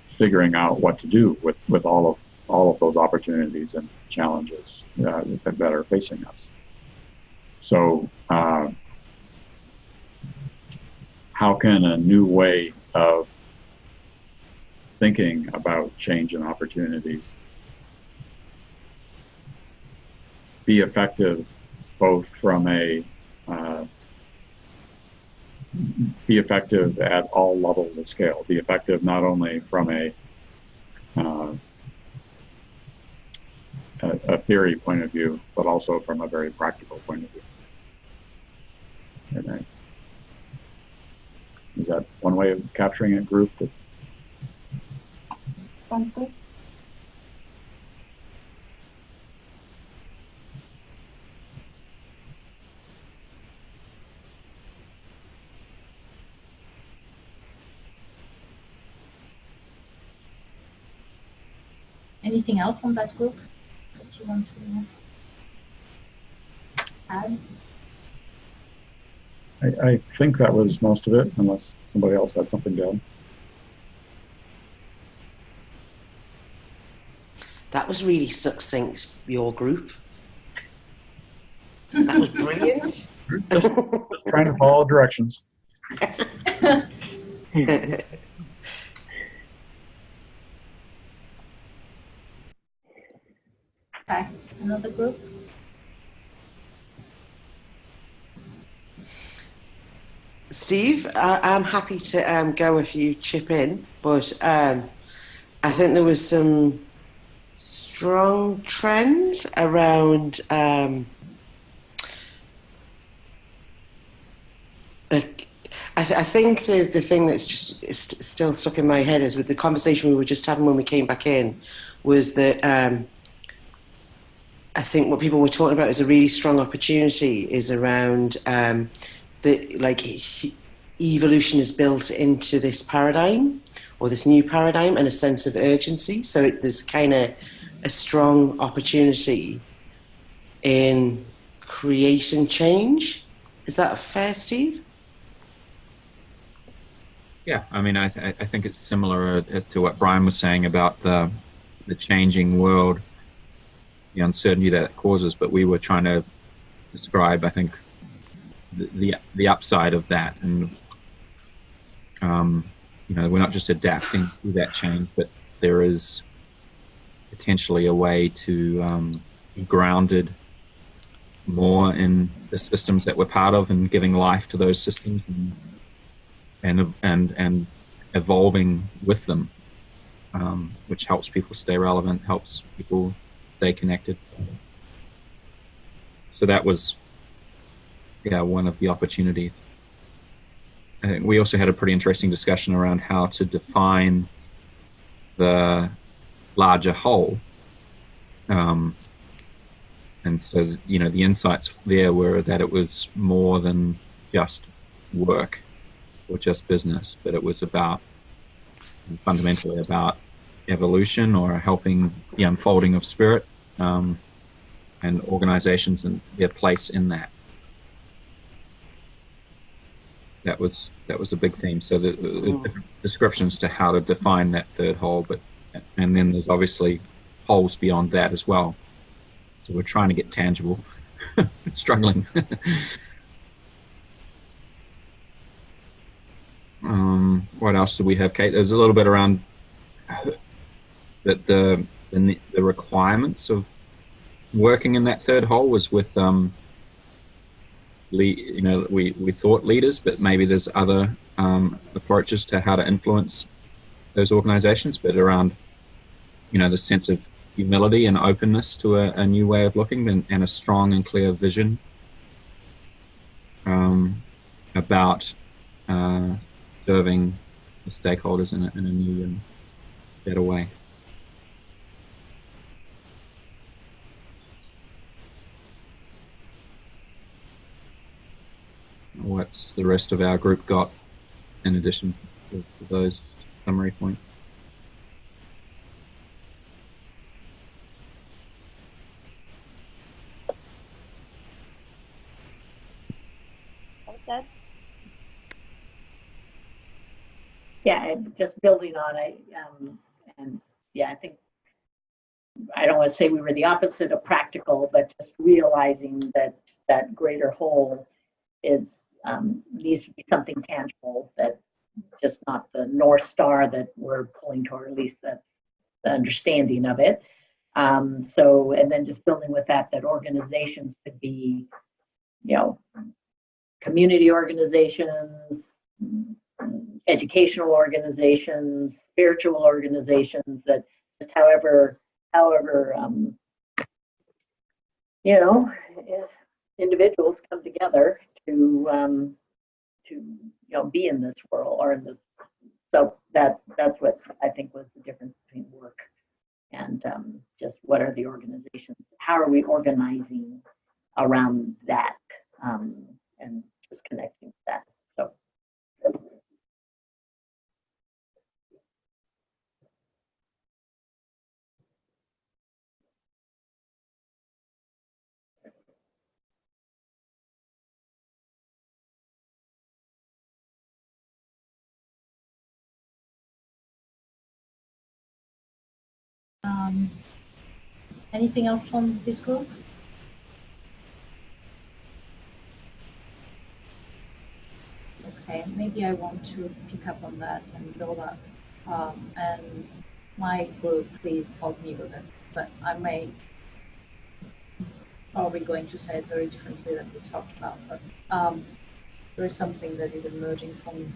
figuring out what to do with all of those opportunities and challenges that are facing us. So how can a new way of thinking about change and opportunities be effective, both from be effective at all levels of scale, be effective not only from a theory point of view, but also from a very practical point of view. And is that one way of capturing a group? Sounds good. Anything else from that group that you want to add? I think that was most of it, unless somebody else had something to add. That was really succinct, your group. That was brilliant. Just trying to follow directions. Okay, another group? Steve, I'm happy to go if you chip in, but I think there was some strong trends around I think the thing that's just still stuck in my head is, with the conversation we were just having when we came back in, was that I think what people were talking about as a really strong opportunity is around evolution is built into this paradigm, or this new paradigm, and a sense of urgency. So there's kind of a strong opportunity in creating change. Is that fair, Steve? Yeah, I mean, I think it's similar to what Brian was saying about the changing world, the uncertainty that it causes. But we were trying to describe, I think, the upside of that, and we're not just adapting to that change, but there is potentially a way to be grounded more in the systems that we're part of and giving life to those systems and evolving with them, which helps people stay relevant, helps people stay connected. So that was, one of the opportunities. I think we also had a pretty interesting discussion around how to define the larger whole. And so, the insights there were that it was more than just work or just business, but it was fundamentally about evolution or helping the unfolding of spirit, and organizations and their place in that. That was a big theme. So the different descriptions to how to define that third whole, and then there's obviously wholes beyond that as well. So we're trying to get tangible, struggling. What else do we have, Kate? There's a little bit around that the requirements of working in that third whole was with we thought leaders, but maybe there's other approaches to how to influence those organizations, but around the sense of humility and openness to a new way of looking and a strong and clear vision about serving the stakeholders in a new and better way. What's the rest of our group got in addition to those summary points? Yeah, just building on it, and yeah, I think I don't want to say we were the opposite of practical, but just realizing that that greater whole is needs to be something tangible, that just not the North Star that we're pulling toward, at least that's the understanding of it. So, and then just building with that organizations could be, community organizations, educational organizations, spiritual organizations, that just however individuals come together to be in this world or in this. So that's what I think was the difference between work and just what are the organizations? How are we organizing around that, and just connecting to that? So. Anything else from this group? Okay, maybe I want to pick up on that and build up. And my group, please help me with this, but I may probably going to say it very differently than we talked about, but there is something that is emerging for me.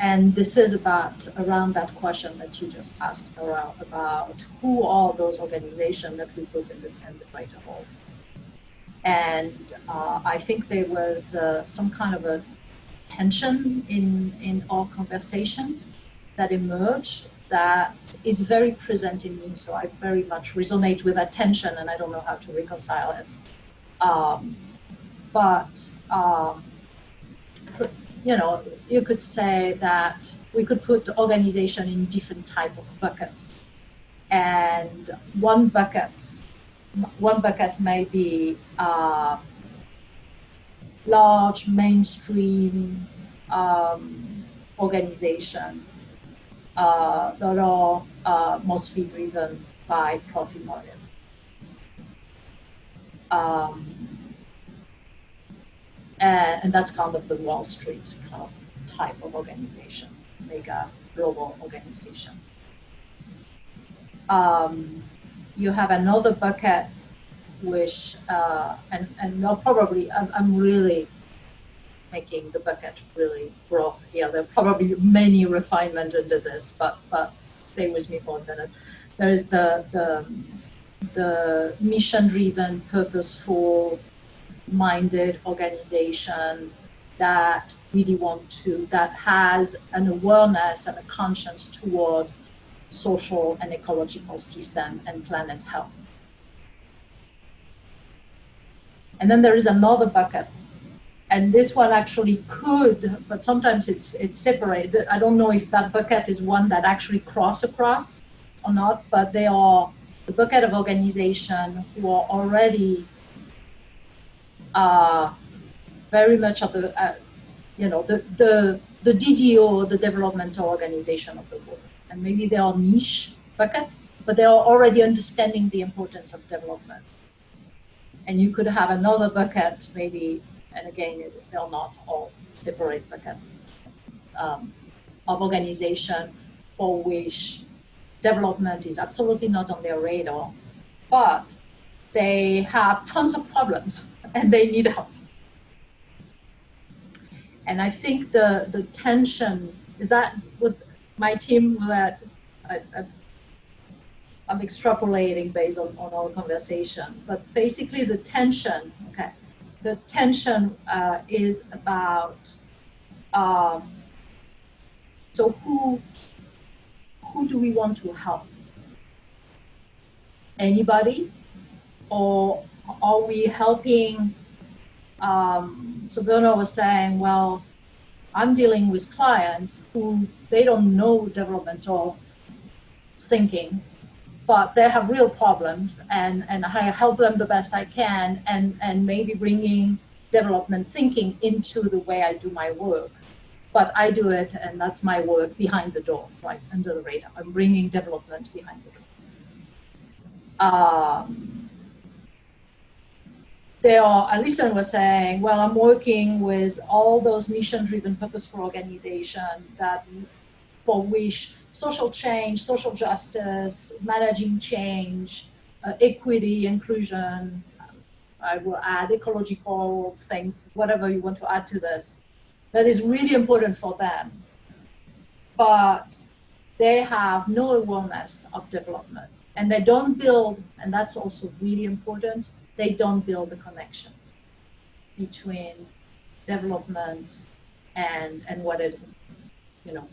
And this is around that question that you just asked about who are those organizations that we put in the greater whole. And I think there was some kind of a tension in our conversation that emerged that is very present in me. So I very much resonate with that tension, and I don't know how to reconcile it. You could say that we could put the organization in different type of buckets, and one bucket may be large mainstream organization that are mostly driven by profit motive. And that's kind of the Wall Street kind of type of organization, mega global organization. You have another bucket, which, and they'll probably, I'm really making the bucket really broad here. There are probably many refinements under this, but stay with me for a minute. There is the mission-driven, purposeful, minded organization that really that has an awareness and a conscience toward social and ecological system and planet health. And then there is another bucket, and this one actually could, but sometimes it's separated. I don't know if that bucket is one that actually cross across or not, but they are the bucket of organization who are already very much at the, the DDO, the developmental organization of the world. And maybe they are niche bucket, but they are already understanding the importance of development. And you could have another bucket, maybe, and again, they're not all separate buckets, of organization for which development is absolutely not on their radar, but they have tons of problems and they need help. And I think the tension is that with my team that I'm extrapolating based on our conversation, but basically the tension, okay, the tension is about, so who do we want to help? Anybody? Or are we helping? So Bernard was saying, well, I'm dealing with clients who they don't know developmental thinking, but they have real problems, and I help them the best I can, and maybe bringing development thinking into the way I do my work. But I do it, and that's my work behind the door, right, under the radar. I'm bringing development behind the door. Alison was saying, well, I'm working with all those mission-driven, purposeful organizations for which social change, social justice, managing change, equity, inclusion, I will add ecological things, whatever you want to add to this, that is really important for them. But they have no awareness of development, and they don't build, and that's also really important, they don't build the connection between development and what it,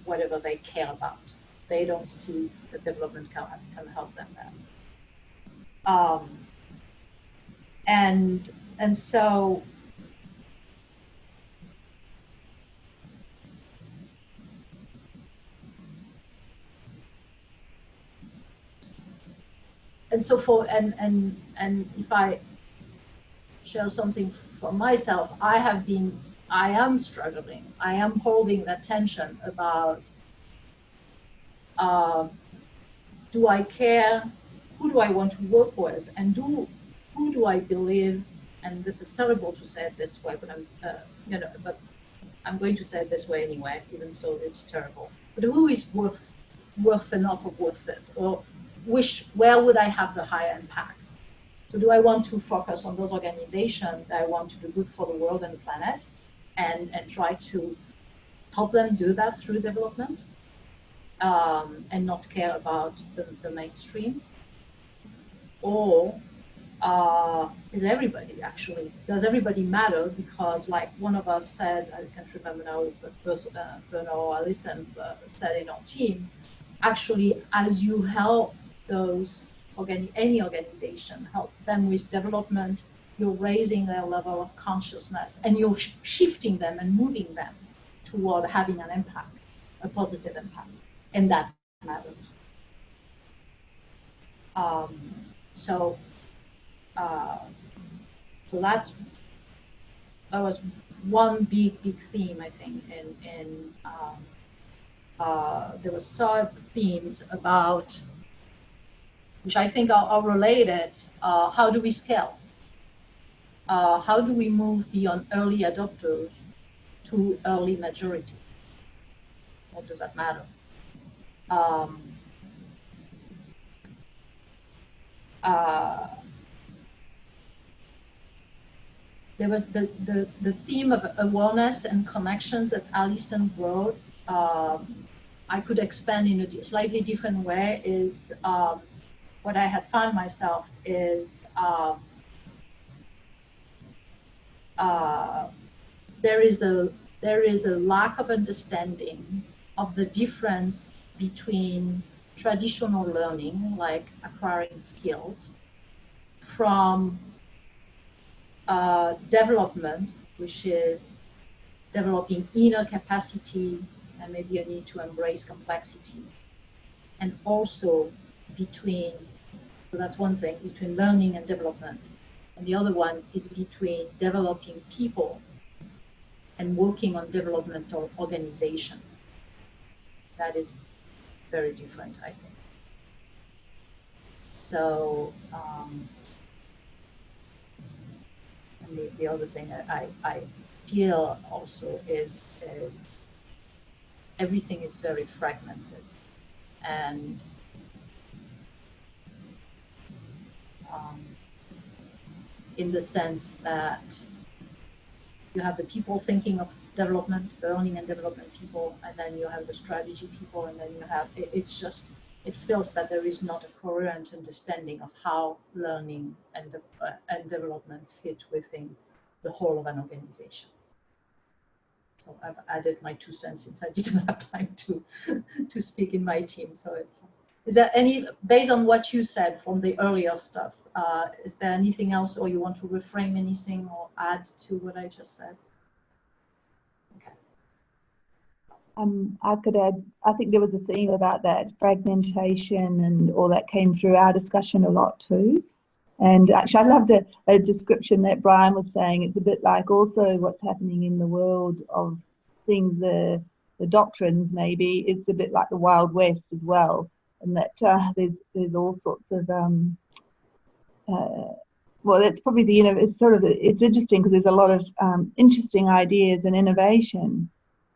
whatever they care about. They don't see that development can help them there. And so if I share something for myself, I am struggling. I am holding that tension about, do I care? Who do I want to work with? And who do I believe? And this is terrible to say it this way, but but I'm going to say it this way anyway, even though it's terrible. But who is worth enough of worth it? Or where would I have the higher impact? So do I want to focus on those organizations that I want to do good for the world and the planet, and try to help them do that through development, and not care about the mainstream? Or is everybody actually, does everybody matter? Because like one of us said, I can't remember now if Bernard or Alison said in our team, actually, as you help those any organization, help them with development, you're raising their level of consciousness, and you're shifting them and moving them toward having an impact, a positive impact, and that matters. So that was one big theme, I think, in there were sub-themes about, which I think are related. How do we scale? how do we move beyond early adopters to early majority? What does that matter? There was the theme of awareness and connections that Alison brought. I could expand in a slightly different way. Is what I had found myself is there is a lack of understanding of the difference between traditional learning, like acquiring skills, from development, which is developing inner capacity and maybe a need to embrace complexity. And also between, so that's one thing, between learning and development. And the other one is between developing people and working on developmental organization. That is very different, I think. So, and the other thing that I feel also is everything is very fragmented, and in the sense that you have the people thinking of development, the learning and development people, and then you have the strategy people, and then you have, it's just, it feels that there is not a coherent understanding of how learning and development fit within the whole of an organization. So I've added my 2 cents since I didn't have time to speak in my team. So is there any, based on what you said from the earlier stuff, is there anything else, or you want to reframe anything or add to what I just said? Okay. I could add, I think there was a theme about that fragmentation and all that came through our discussion a lot too. And actually, I loved a description that Brian was saying. It's a bit like also what's happening in the world of things, the doctrines maybe. It's a bit like the Wild West as well, and that there's all sorts of well, it's probably it's sort of, it's interesting because there's a lot of interesting ideas and innovation,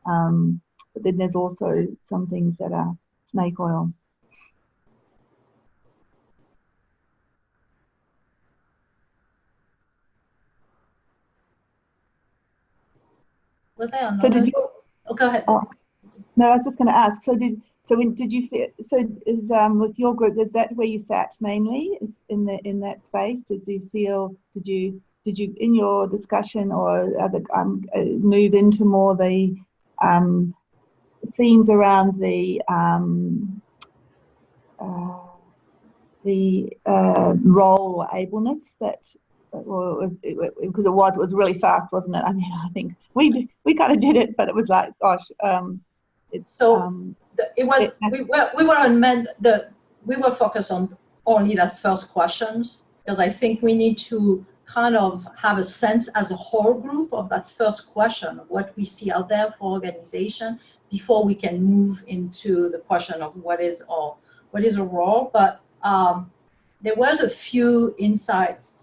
but then there's also some things that are snake oil. Were there another? So did you? Oh, go ahead. Oh, no, I was just going to ask. So did you feel? So is with your group? Is that where you sat mainly? Is in that space? Did you feel? Did you in your discussion or other move into more the themes around the role or ableness that? Well, because it was really fast, wasn't it? I mean, I think we kind of did it, but it was like, gosh, it's so it was we were focused on only that first question, because I think we need to kind of have a sense as a whole group of that first question of what we see out there for organization before we can move into the question of what is a role. But there was a few insights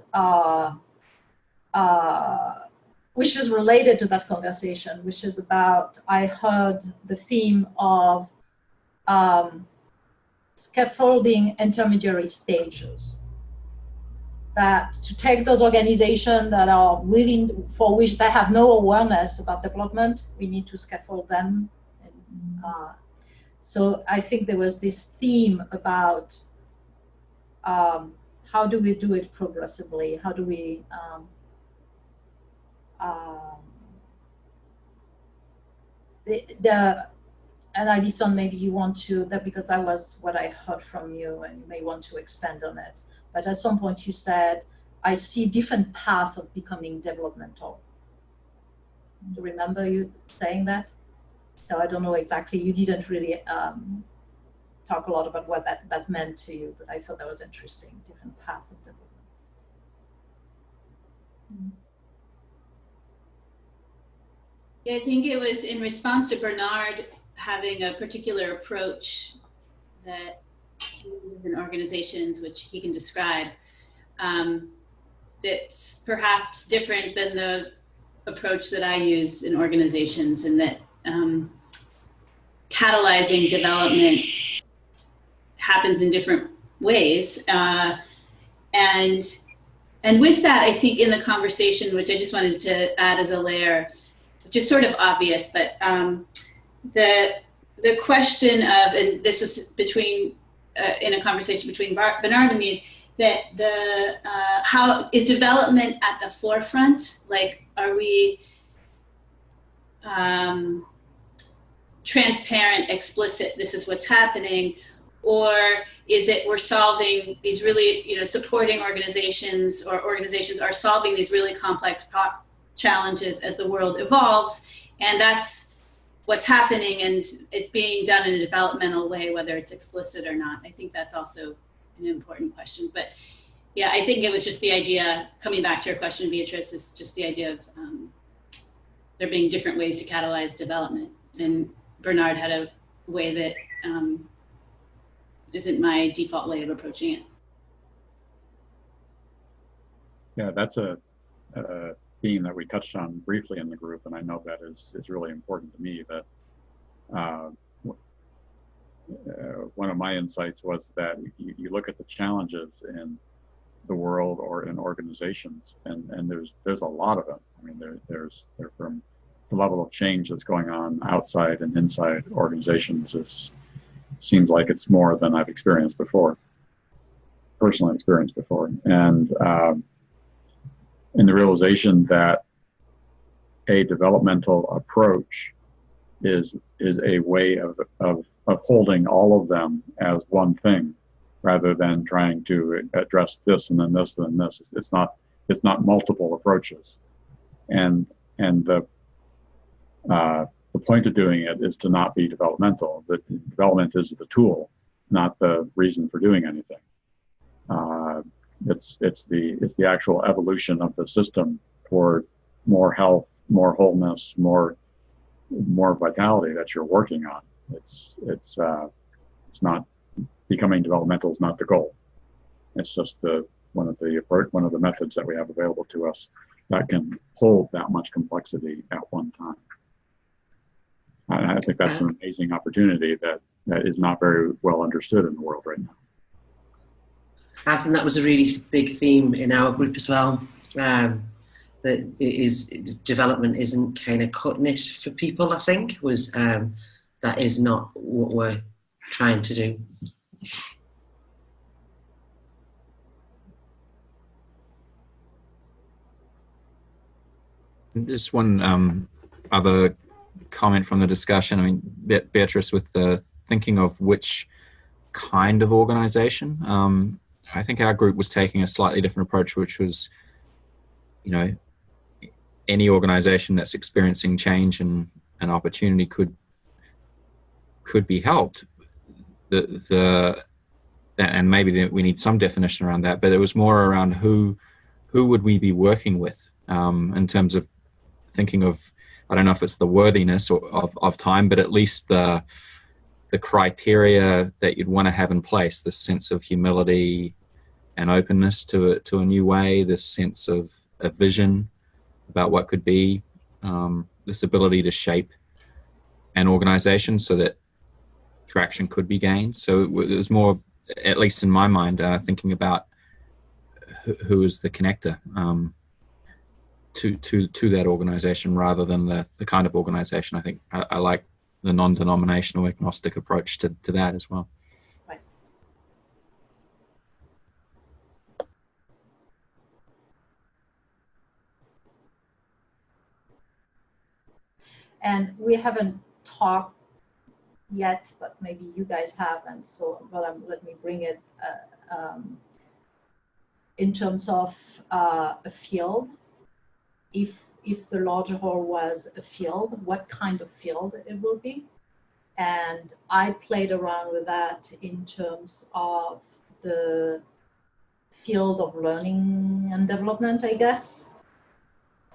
which is related to that conversation, which is about, I heard the theme of scaffolding intermediary stages. That to take those organizations that are really, for which they have no awareness about development, we need to scaffold them. And, so I think there was this theme about how do we do it progressively? How do we and Alison, maybe you want to, that because that was what I heard from you, and you may want to expand on it. But at some point you said, I see different paths of becoming developmental. Do you remember you saying that? So I don't know exactly, you didn't really talk a lot about what that meant to you, but I thought that was interesting, different paths of development. Yeah, I think it was in response to Bernard having a particular approach that he uses in organizations, which he can describe. that's perhaps different than the approach that I use in organizations, and that catalyzing development happens in different ways. And with that, I think in the conversation, which I just wanted to add as a layer, which is sort of obvious, but the question of, and this was between, in a conversation between Bernard and me, that how is development at the forefront? Like, are we transparent, explicit, this is what's happening? Or is it we're solving these really, supporting organizations, or organizations are solving these really complex challenges as the world evolves, and that's what's happening, and it's being done in a developmental way, whether it's explicit or not. I think that's also an important question. But yeah, I think it was just the idea, coming back to your question, Beatrice, is just the idea of there being different ways to catalyze development. And Bernard had a way that isn't my default way of approaching it. Yeah, that's a theme that we touched on briefly in the group, and I know that is really important to me. That one of my insights was that you look at the challenges in the world or in organizations, and there's a lot of them. I mean, they're from the level of change that's going on outside and inside organizations seems like it's more than I've experienced before, personally experienced before. And in the realization that a developmental approach is a way of holding all of them as one thing, rather than trying to address this and then this and then this. It's not multiple approaches. And the point of doing it is to not be developmental. The development is the tool, not the reason for doing anything. It's the actual evolution of the system toward more health, more wholeness, more vitality that you're working on. It's not becoming developmental is not the goal. It's just one of the methods that we have available to us that can hold that much complexity at one time. And I think that's an amazing opportunity that is not very well understood in the world right now. I think that was a really big theme in our group as well. That development isn't kind of cutting it for people. I think was that is not what we're trying to do. Just one other comment from the discussion. I mean, Beatrice, with the thinking of which kind of organization, I think our group was taking a slightly different approach, which was, any organization that's experiencing change and an opportunity could be helped. And maybe we need some definition around that, but it was more around who would we be working with, in terms of thinking of, I don't know if it's the worthiness of time, but at least the criteria that you'd want to have in place, this sense of humility and openness to a new way, this sense of a vision about what could be, this ability to shape an organization so that traction could be gained. So it was more, at least in my mind, thinking about who is the connector to that organization, rather than the kind of organization. I think I like the non-denominational agnostic approach to that as well. Right. And we haven't talked yet, but maybe you guys have, and so let me bring it in terms of a field. If the larger whole was a field, what kind of field it will be. And I played around with that in terms of the field of learning and development, I guess.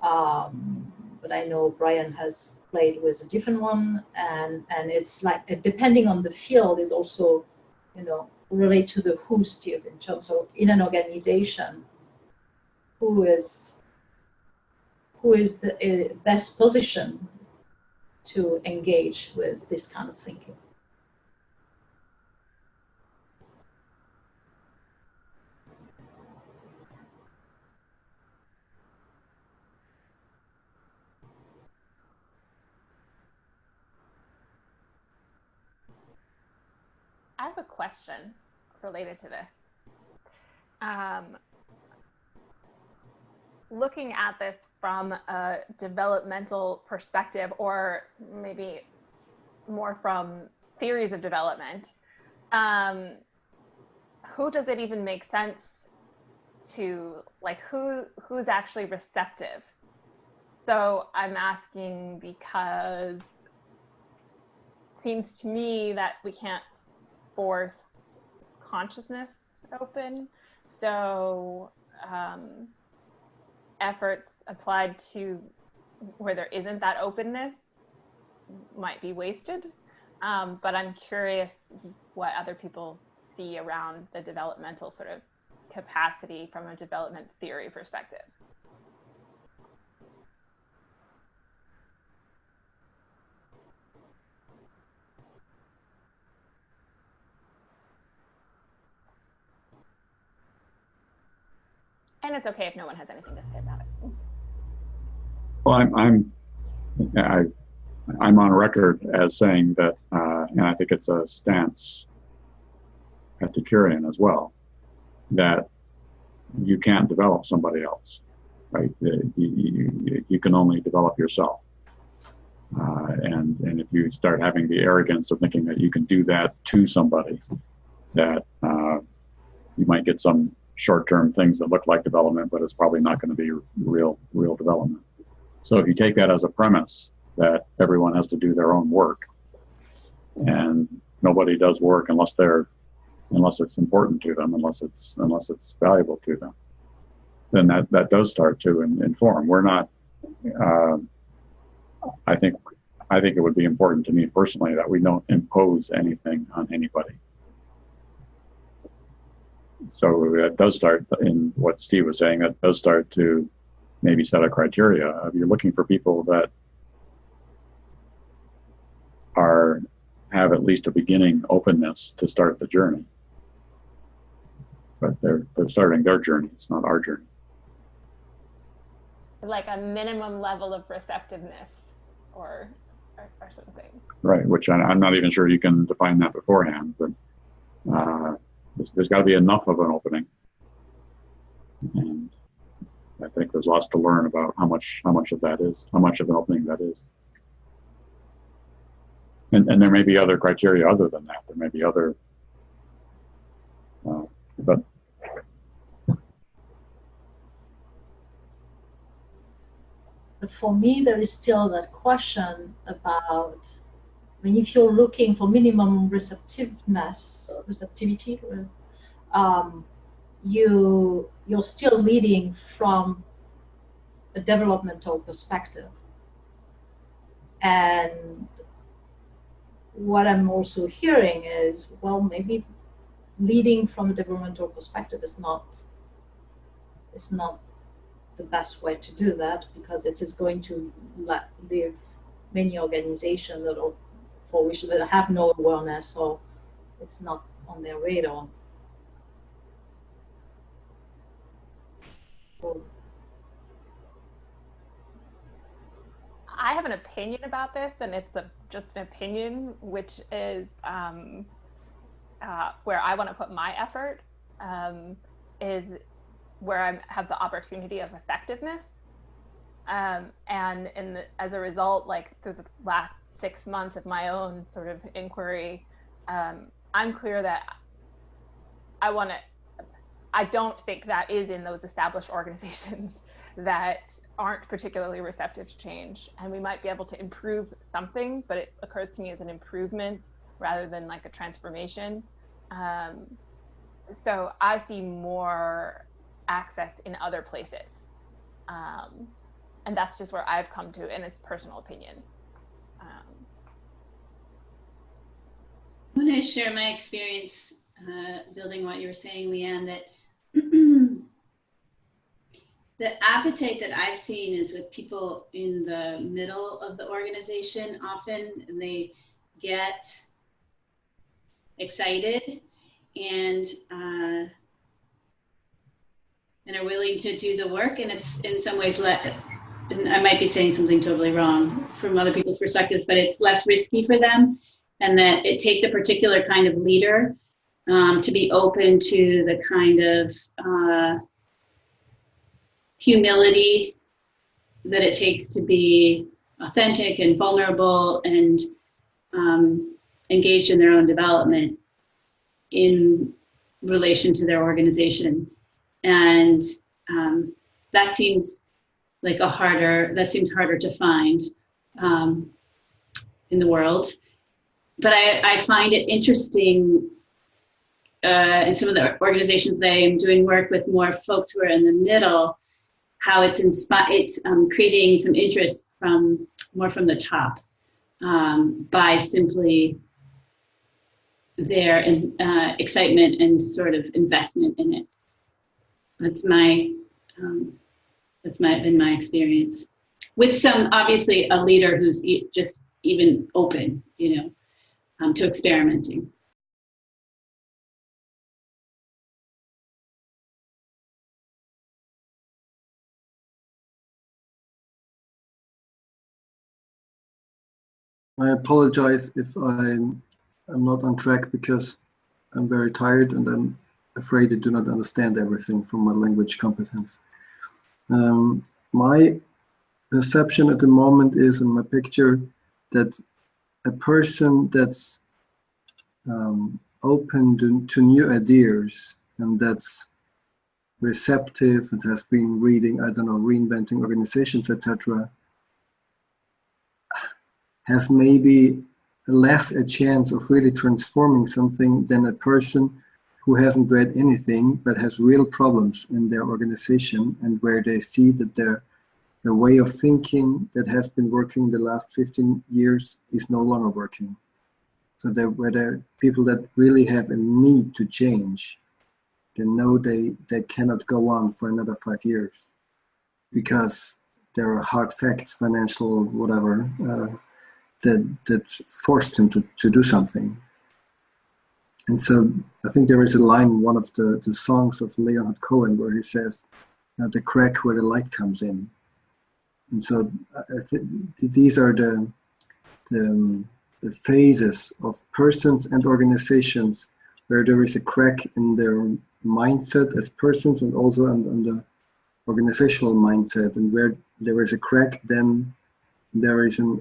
But I know Brian has played with a different one, and it's like, depending on the field, is also, relate to the who, Steve, in terms of in an organization. who is the best position to engage with this kind of thinking. I have a question related to this. Looking at this from a developmental perspective, or maybe more from theories of development, who does it even make sense to, like, who's actually receptive? So I'm asking because it seems to me that we can't force consciousness open. So efforts applied to where there isn't that openness might be wasted. But I'm curious what other people see around the developmental sort of capacity from a development theory perspective. And it's okay if no one has anything to say about it. Well, I'm on record as saying that, and I think it's a stance at the Curian as well, that you can't develop somebody else, right? You can only develop yourself. And if you start having the arrogance of thinking that you can do that to somebody, that you might get some short-term things that look like development, but it's probably not going to be real development. So if you take that as a premise that everyone has to do their own work, and nobody does work unless it's important to them, unless it's valuable to them, then that does start to inform. We're not. I think it would be important to me personally that we don't impose anything on anybody. So that does start in what Steve was saying. That does start to maybe set a criteria. You're looking for people that have at least a beginning openness to start the journey. But they're starting their journey. It's not our journey. Like a minimum level of receptiveness or something. Right, which I'm not even sure you can define that beforehand, but there's got to be enough of an opening. And I think there's lots to learn about how much of that is, how much of an opening that is. And there may be other criteria other than that. There may be other, but for me, there is still that question about, I mean, if you're looking for minimum receptivity, you're still leading from a developmental perspective. And what I'm also hearing is, well, maybe leading from a developmental perspective is not the best way to do that, because it is going to leave many organizations for which they have no awareness, or it's not on their radar. So, I have an opinion about this, and it's just an opinion, which is where I want to put my effort, is where I have the opportunity of effectiveness. And as a result, like through the last 6 months of my own sort of inquiry, I'm clear that I don't think that is in those established organizations that aren't particularly receptive to change. And we might be able to improve something, but it occurs to me as an improvement rather than like a transformation. So I see more access in other places. And that's just where I've come to, and it's personal opinion. I want to share my experience building what you were saying, Leanne, that the appetite that I've seen is with people in the middle of the organization. Often they get excited and are willing to do the work, and it's in some ways and I might be saying something totally wrong from other people's perspectives, but it's less risky for them, and that it takes a particular kind of leader to be open to the kind of humility that it takes to be authentic and vulnerable and engaged in their own development in relation to their organization. And that seems like that seems harder to find in the world. But I find it interesting in some of the organizations that I am doing work with, more folks who are in the middle, how it's creating some interest more from the top by simply their excitement and sort of investment in it. That's been my experience, with some, obviously, a leader who's just even open, to experimenting. I apologize if I'm not on track, because I'm very tired and I'm afraid I do not understand everything from my language competence. My perception at the moment is, in my picture, that a person that's open to new ideas and that's receptive and has been reading, I don't know, reinventing organizations, etc., has maybe less a chance of really transforming something than a person who hasn't read anything but has real problems in their organization, and where they see that their way of thinking that has been working the last 15 years is no longer working. So where there are people that really have a need to change, they know they cannot go on for another 5 years because there are hard facts, financial, whatever, that forced him to do something. And so I think there is a line in one of the songs of Leonard Cohen where he says, the crack where the light comes in. And so I think these are the phases of persons and organizations where there is a crack in their mindset as persons and also on the organizational mindset. And where there is a crack, then there is a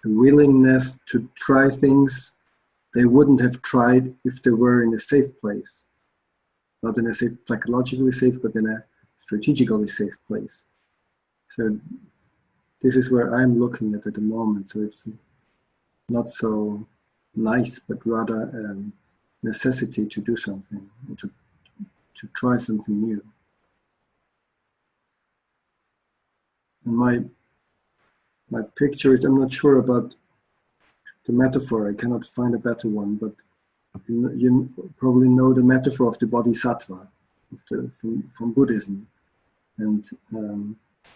willingness to try things they wouldn't have tried if they were in a safe place. Not in a safe, psychologically safe, but in a strategically safe place. So this is where I'm looking at the moment. So it's not so nice, but rather a necessity to do something, to try something new. And my picture is, I'm not sure about the metaphor, I cannot find a better one, but you probably know the metaphor of the bodhisattva from Buddhism. And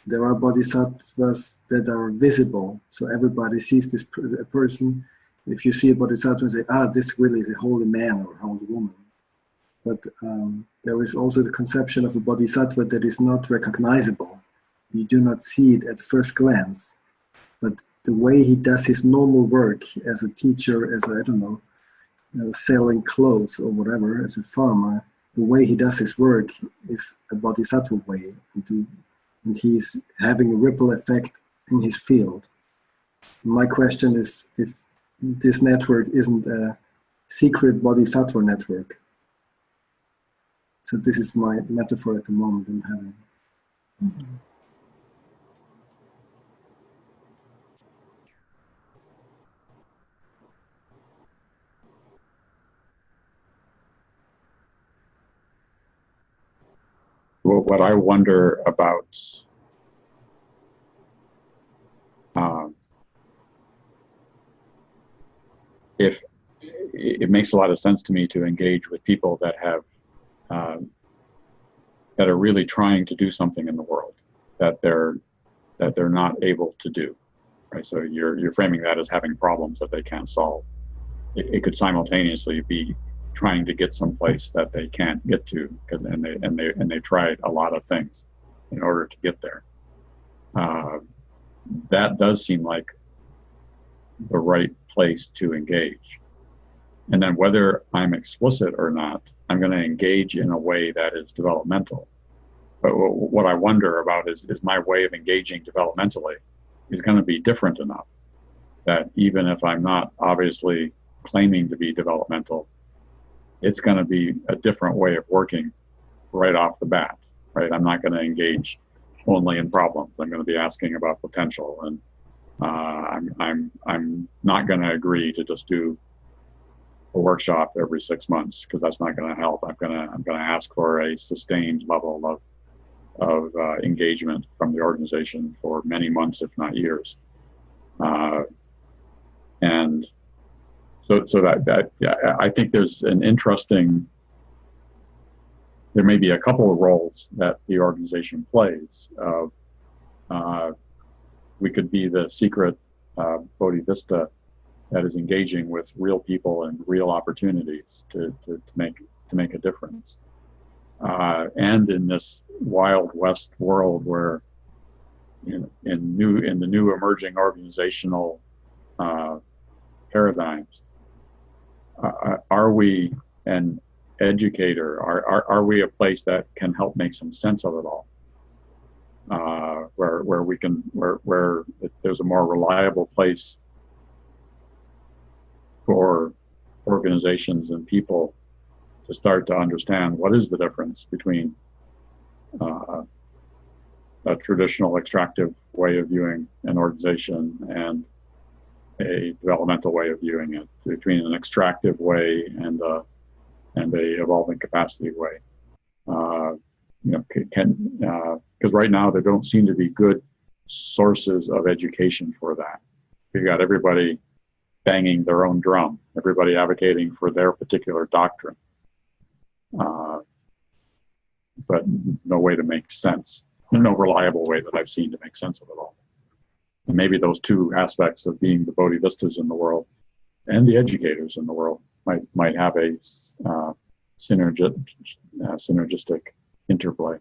there are bodhisattvas that are visible, so everybody sees this a person. If you see a bodhisattva, say, this really is a holy man or a holy woman. But there is also the conception of a bodhisattva that is not recognizable. You do not see it at first glance, but the way he does his normal work as a teacher, as I don't know, selling clothes or whatever, as a farmer, the way he does his work is a bodhisattva way, and he's having a ripple effect in his field. My question is if this network isn't a secret bodhisattva network. So this is my metaphor at the moment I'm having. Mm-hmm. Well, what I wonder about if it makes a lot of sense to me to engage with people that have that are really trying to do something in the world that they're not able to do, right? So you're framing that as having problems that they can't solve. It could simultaneously be trying to get someplace that they can't get to, and they tried a lot of things in order to get there. That does seem like the right place to engage. And then whether I'm explicit or not, I'm going to engage in a way that is developmental. But what I wonder about is my way of engaging developmentally is going to be different enough that even if I'm not obviously claiming to be developmental, it's going to be a different way of working right off the bat, right? I'm not going to engage only in problems. I'm going to be asking about potential, and I'm not going to agree to just do a workshop every 6 months, because that's not going to help. I'm going to ask for a sustained level of engagement from the organization for many months, if not years. And so that yeah, I think there's an interesting, there may be a couple of roles that the organization plays. We could be the secret Bodhisattva that is engaging with real people and real opportunities to make a difference. And in this Wild West world where in the new emerging organizational paradigms, are we an educator? Are we a place that can help make some sense of it all? Where we can, where there's a more reliable place for organizations and people to start to understand what is the difference between a traditional extractive way of viewing an organization and a developmental way of viewing it, between an extractive way and a evolving capacity way. Because right now there don't seem to be good sources of education for that. You got everybody banging their own drum, everybody advocating for their particular doctrine, but no way to make sense. No reliable way that I've seen to make sense of it all. And maybe those two aspects of being the Bodhisattvas in the world and the educators in the world might have a synergistic interplay.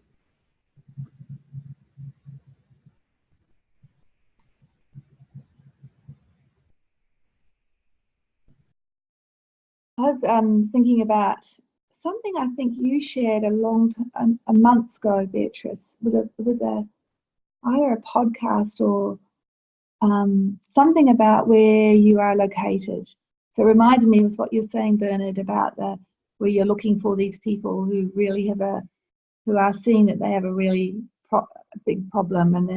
I was thinking about something I think you shared a month ago, Beatrice, with either a podcast or something about where you are located. So it reminded me of what you're saying, Bernard, about where you're looking for these people who really who are seeing that they have a really big problem, and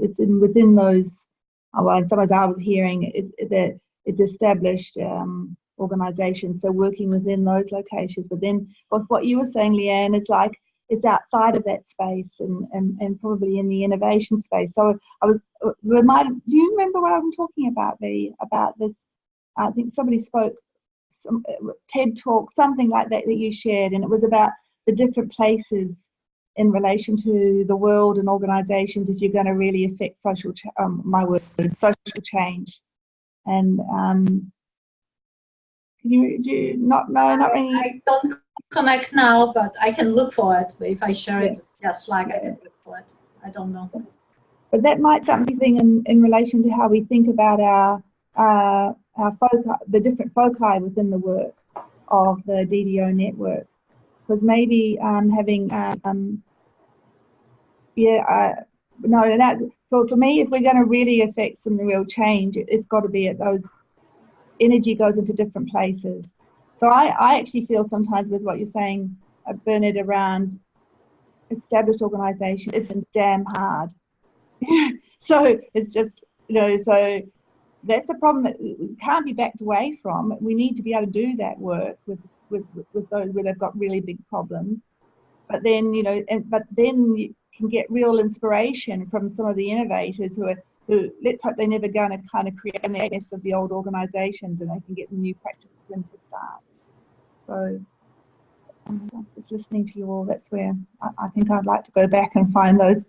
it's within those. Well, in some ways, I was hearing that it's established organizations, so working within those locations. But then, with what you were saying, Leanne, it's like it's outside of that space and probably in the innovation space. So I was reminded. Do you remember what I'm talking about? About this? I think somebody spoke some TED talk, something like that you shared, and it was about the different places in relation to the world and organizations if you're going to really affect social change. And not really? I don't connect now, but I can look for it. If I share it, Slack, I can look for it. I don't know. But that might be something in relation to how we think about our foci, the different foci within the work of the DDO network. Because maybe having for me, if we're going to really affect some real change, it's got to be at those. Energy goes into different places. So I actually feel sometimes with what you're saying, Bernard, around established organisations, it's damn hard. So it's just, so that's a problem that can't be backed away from. We need to be able to do that work with those where they've got really big problems. But then, but then you can get real inspiration from some of the innovators who let's hope they're never going to kind of create the mess of the old organisations, and they can get new practices in to start. So Just listening to you all, that's where I think I'd like to go back and find those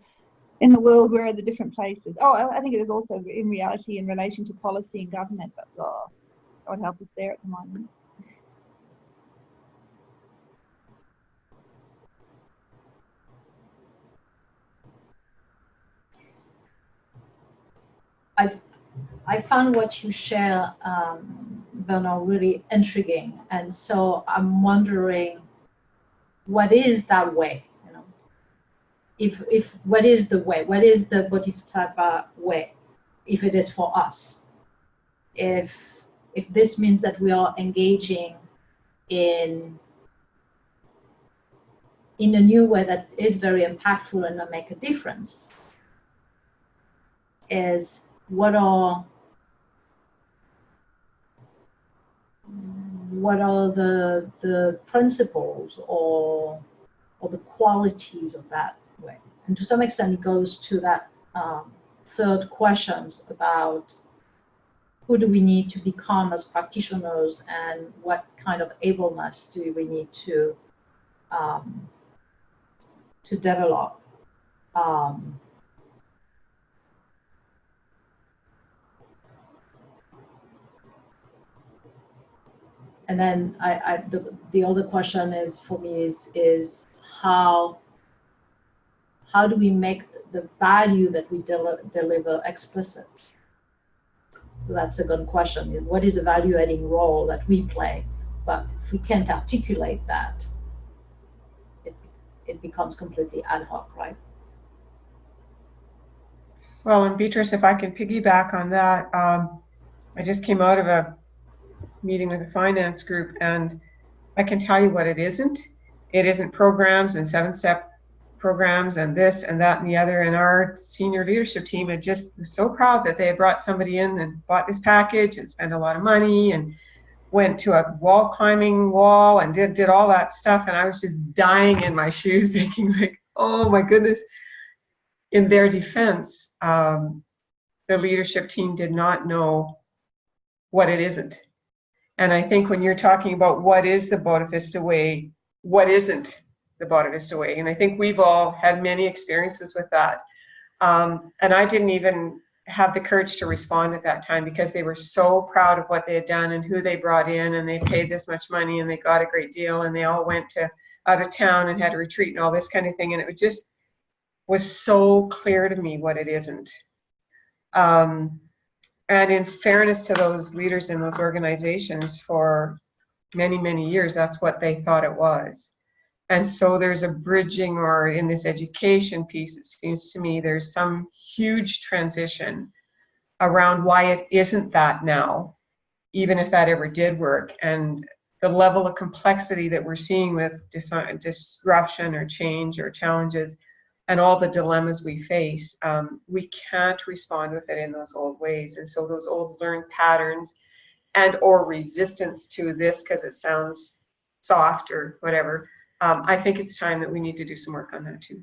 in the world. Where are the different places? Oh, I think it is also in reality in relation to policy and government, but God help us there at the moment. I found what you share, Bernard, really intriguing, and so I'm wondering, what is that way? You know, if what is the way? What is the Bodhisattva way? If it is for us, if this means that we are engaging in a new way that is very impactful and will make a difference, is what are the principles or the qualities of that way? And to some extent it goes to that third questions about who do we need to become as practitioners and what kind of ableness do we need to develop. And then the other question is for me is how do we make the value that we deliver explicit? So that's a good question. What is the value-adding role that we play? But if we can't articulate that, it becomes completely ad hoc, right? Well, and Beatrice, if I can piggyback on that, I just came out of a meeting with a finance group, and I can tell you what it isn't. It isn't programs and 7-step programs and this and that and the other. And our senior leadership team had just was so proud that they had brought somebody in and bought this package and spent a lot of money and went to a wall climbing wall and did all that stuff. And I was just dying in my shoes thinking like, oh my goodness. In their defense, the leadership team did not know what it isn't. And I think when you're talking about what is the Bodhisattva way, what isn't the Bodhisattva way? And I think we've all had many experiences with that. And I didn't even have the courage to respond at that time because they were so proud of what they had done and who they brought in, and they paid this much money and they got a great deal, and they all went to out of town and had a retreat and all this kind of thing. And it just was so clear to me what it isn't. And in fairness to those leaders in those organizations, for many, many years, that's what they thought it was. And so there's a bridging, or in this education piece, it seems to me there's some huge transition around why it isn't that now, even if that ever did work. And the level of complexity that we're seeing with disruption or change or challenges and all the dilemmas we face, we can't respond with it in those old ways. And so those old learned patterns and or resistance to this because it sounds soft or whatever, I think it's time that we need to do some work on that too.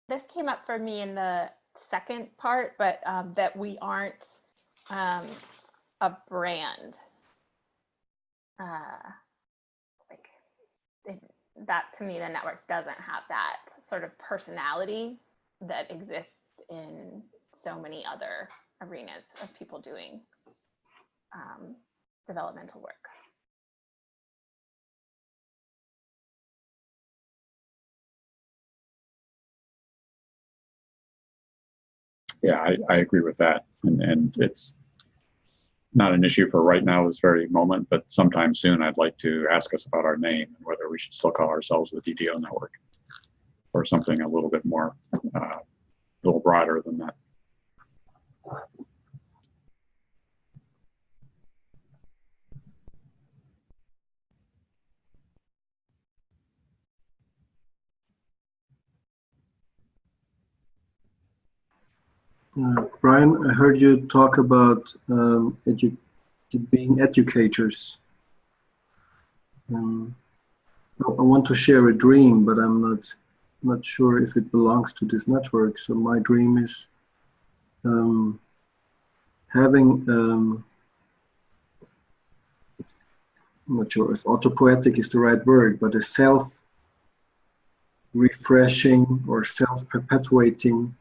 This came up for me in the second part, but that we aren't a brand. That to me, the network doesn't have that sort of personality that exists in so many other arenas of people doing developmental work. Yeah, I agree with that. And it's not an issue for right now, this very moment, but sometime soon I'd like to ask us about our name and whether we should still call ourselves the DDO network or something a little bit more, a little broader than that. Brian, I heard you talk about being educators. I want to share a dream, but I'm not sure if it belongs to this network. So my dream is having, I'm not sure if autopoietic is the right word, but a self-refreshing or self-perpetuating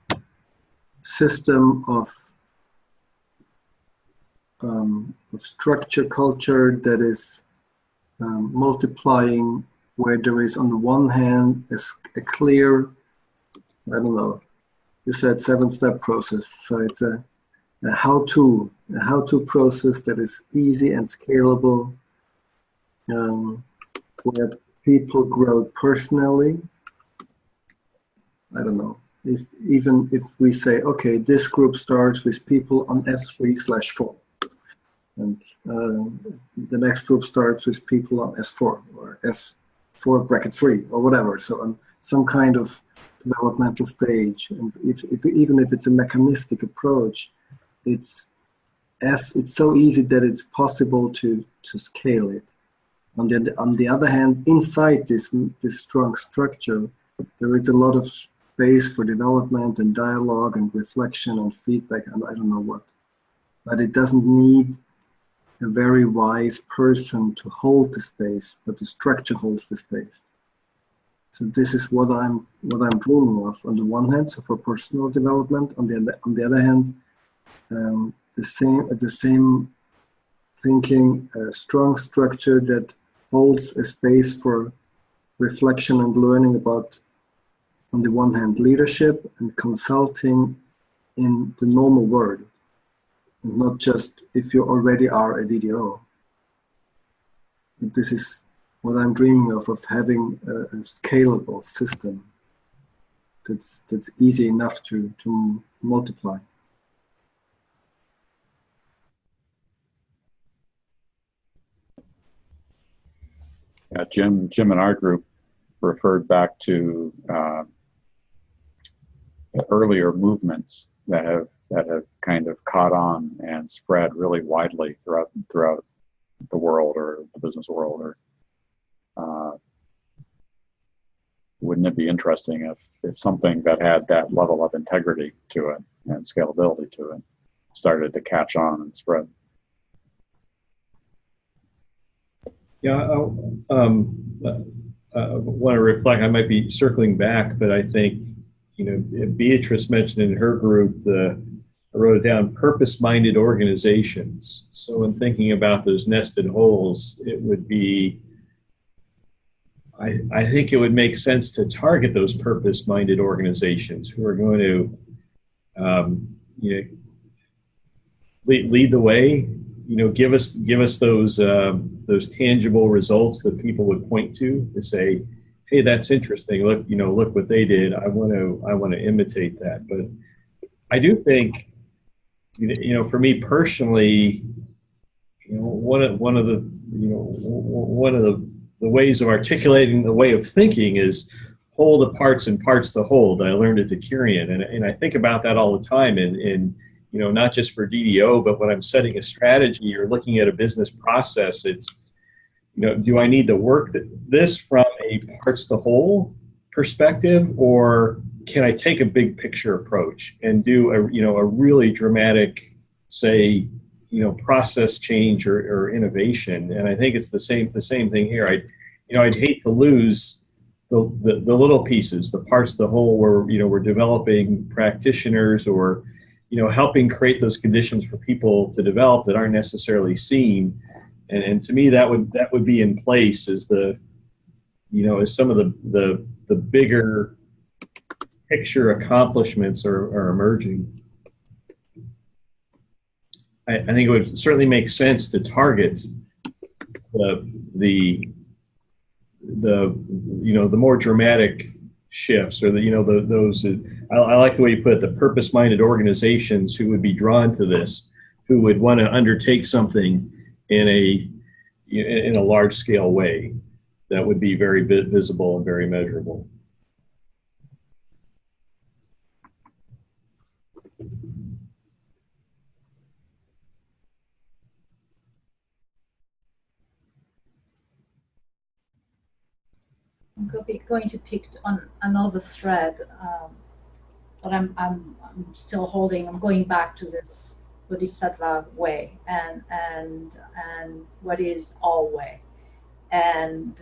system of structure culture that is multiplying, where there is on the one hand a clear, I don't know, you said 7-step process, so it's a how-to process that is easy and scalable, where people grow personally. I don't know, even if we say, okay, this group starts with people on S3/4, and the next group starts with people on S4 or S4(3) or whatever, so on some kind of developmental stage. And even if it's a mechanistic approach, it's so easy that it's possible to scale it. On the other hand, inside this strong structure, there is a lot of space for development and dialogue and reflection and feedback and I don't know what. But it doesn't need a very wise person to hold the space, but the structure holds the space. So this is what I'm dreaming of on the one hand. So for personal development, on the other hand, the same thinking, a strong structure that holds a space for reflection and learning about, on the one hand, leadership and consulting in the normal world, and not just if you already are a DDO. But this is what I'm dreaming of having a scalable system that's easy enough to multiply. Yeah, Jim in our group referred back to earlier movements that have kind of caught on and spread really widely throughout the world or the business world. Or wouldn't it be interesting if something that had that level of integrity to it and scalability to it started to catch on and spread? Yeah, I want to reflect. I might be circling back, but I think, Beatrice mentioned in her group, I wrote it down, purpose-minded organizations. So when thinking about those nested holes, it would be, I think it would make sense to target those purpose-minded organizations who are going to, lead the way. Give us those tangible results that people would point to say, hey, that's interesting. Look what they did. I want to imitate that. But I do think, for me personally, one of the ways of articulating the way of thinking is whole the parts and parts the whole. I learned at the Curian, and I think about that all the time. In not just for DDO, but when I'm setting a strategy or looking at a business process, it's, do I need to work this from a parts to whole perspective, or can I take a big picture approach and do a really dramatic, say, process change or innovation? And I think it's the same thing here. I'd hate to lose the little pieces, the parts to the whole, where we're developing practitioners or helping create those conditions for people to develop that aren't necessarily seen. And to me, that would be in place as as some of the bigger picture accomplishments are emerging. I think it would certainly make sense to target the more dramatic shifts, or those. I like the way you put it, the purpose-minded organizations who would be drawn to this, who would want to undertake something in a large-scale way that would be very visible and very measurable. I'm going to pick on another thread. but I'm still holding. I'm going back to this Bodhisattva way, and what is our way, and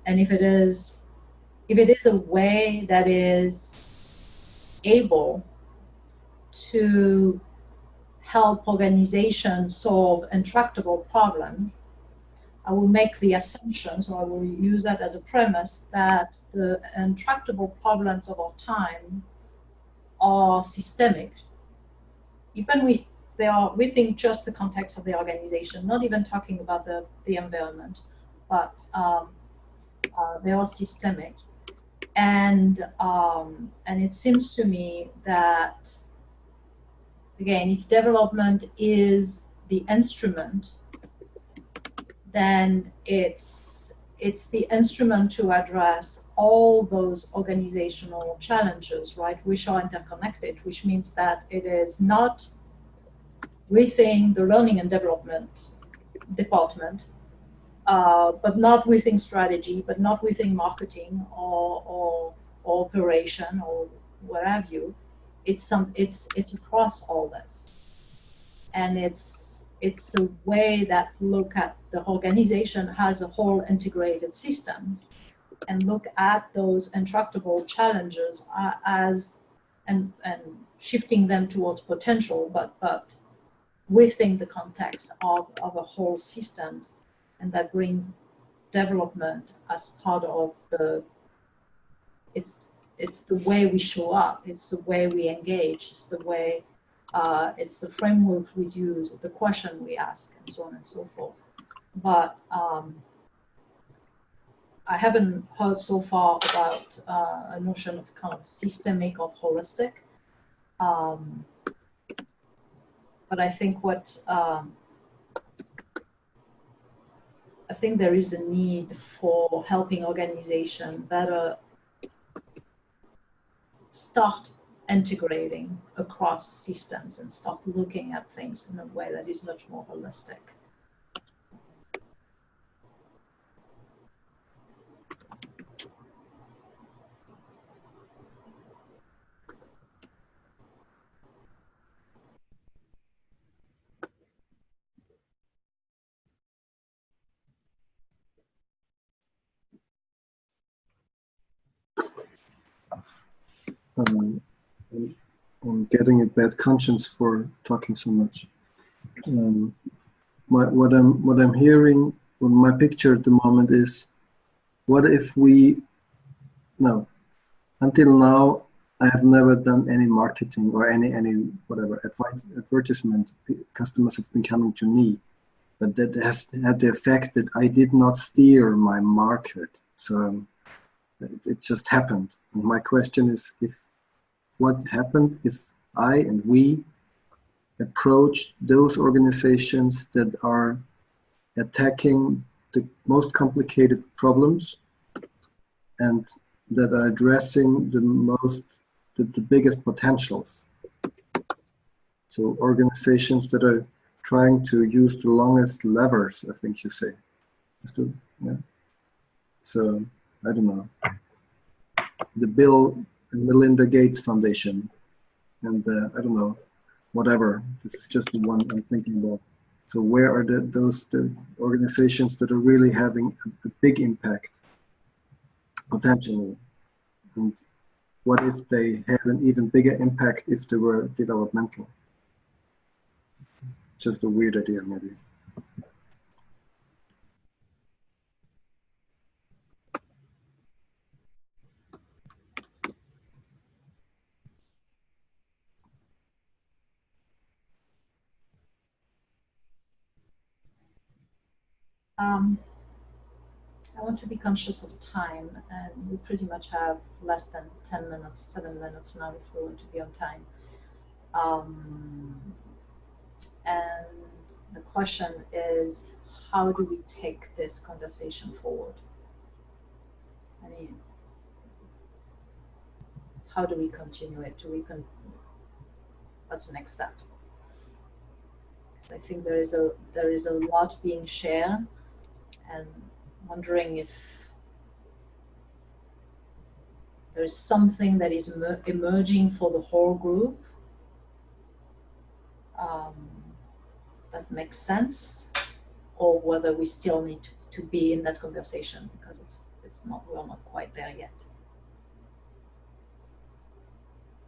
if it is a way that is able to help organizations solve intractable problems, I will make the assumption, so I will use that as a premise, that the intractable problems of our time are systemic. Even within just the context of the organization, not even talking about the environment, but they are systemic. And it seems to me that, again, if development is the instrument, then it's the instrument to address all those organizational challenges, right, which are interconnected, which means that it is not within the learning and development department, but not within strategy, but not within marketing or operation or what have you. It's across all this, and it's a way that look at the organization as a whole integrated system, and look at those intractable challenges as and shifting them towards potential, but within the context of a whole system, and that bring development as part of it's the way we show up, it's the way we engage, it's the way it's the framework we use, the question we ask, and so on and so forth. But I haven't heard so far about a notion of kind of systemic or holistic. But I think I think there is a need for helping organizations better start integrating across systems and start looking at things in a way that is much more holistic. I'm getting a bad conscience for talking so much. What I'm hearing, my picture at the moment is, what if no, until now I have never done any marketing or any whatever advertisements. Customers have been coming to me, but that has had the effect that I did not steer my market. So it just happened. And my question is, what happened if I and we approach those organizations that are attacking the most complicated problems and that are addressing the biggest potentials. So organizations that are trying to use the longest levers, I think you say. Yeah. So I don't know. The Bill and Melinda Gates Foundation, and I don't know, whatever. This is just the one I'm thinking about. So where are the organizations that are really having a big impact potentially? And what if they had an even bigger impact if they were developmental? Just a weird idea, maybe. I want to be conscious of time, and we pretty much have less than 10 minutes, 7 minutes now if we want to be on time. And the question is, how do we take this conversation forward? I mean, how do we continue it? What's the next step? I think there is a lot being shared, and wondering if there's something that is emerging for the whole group that makes sense, or whether we still need to be in that conversation because we're not quite there yet.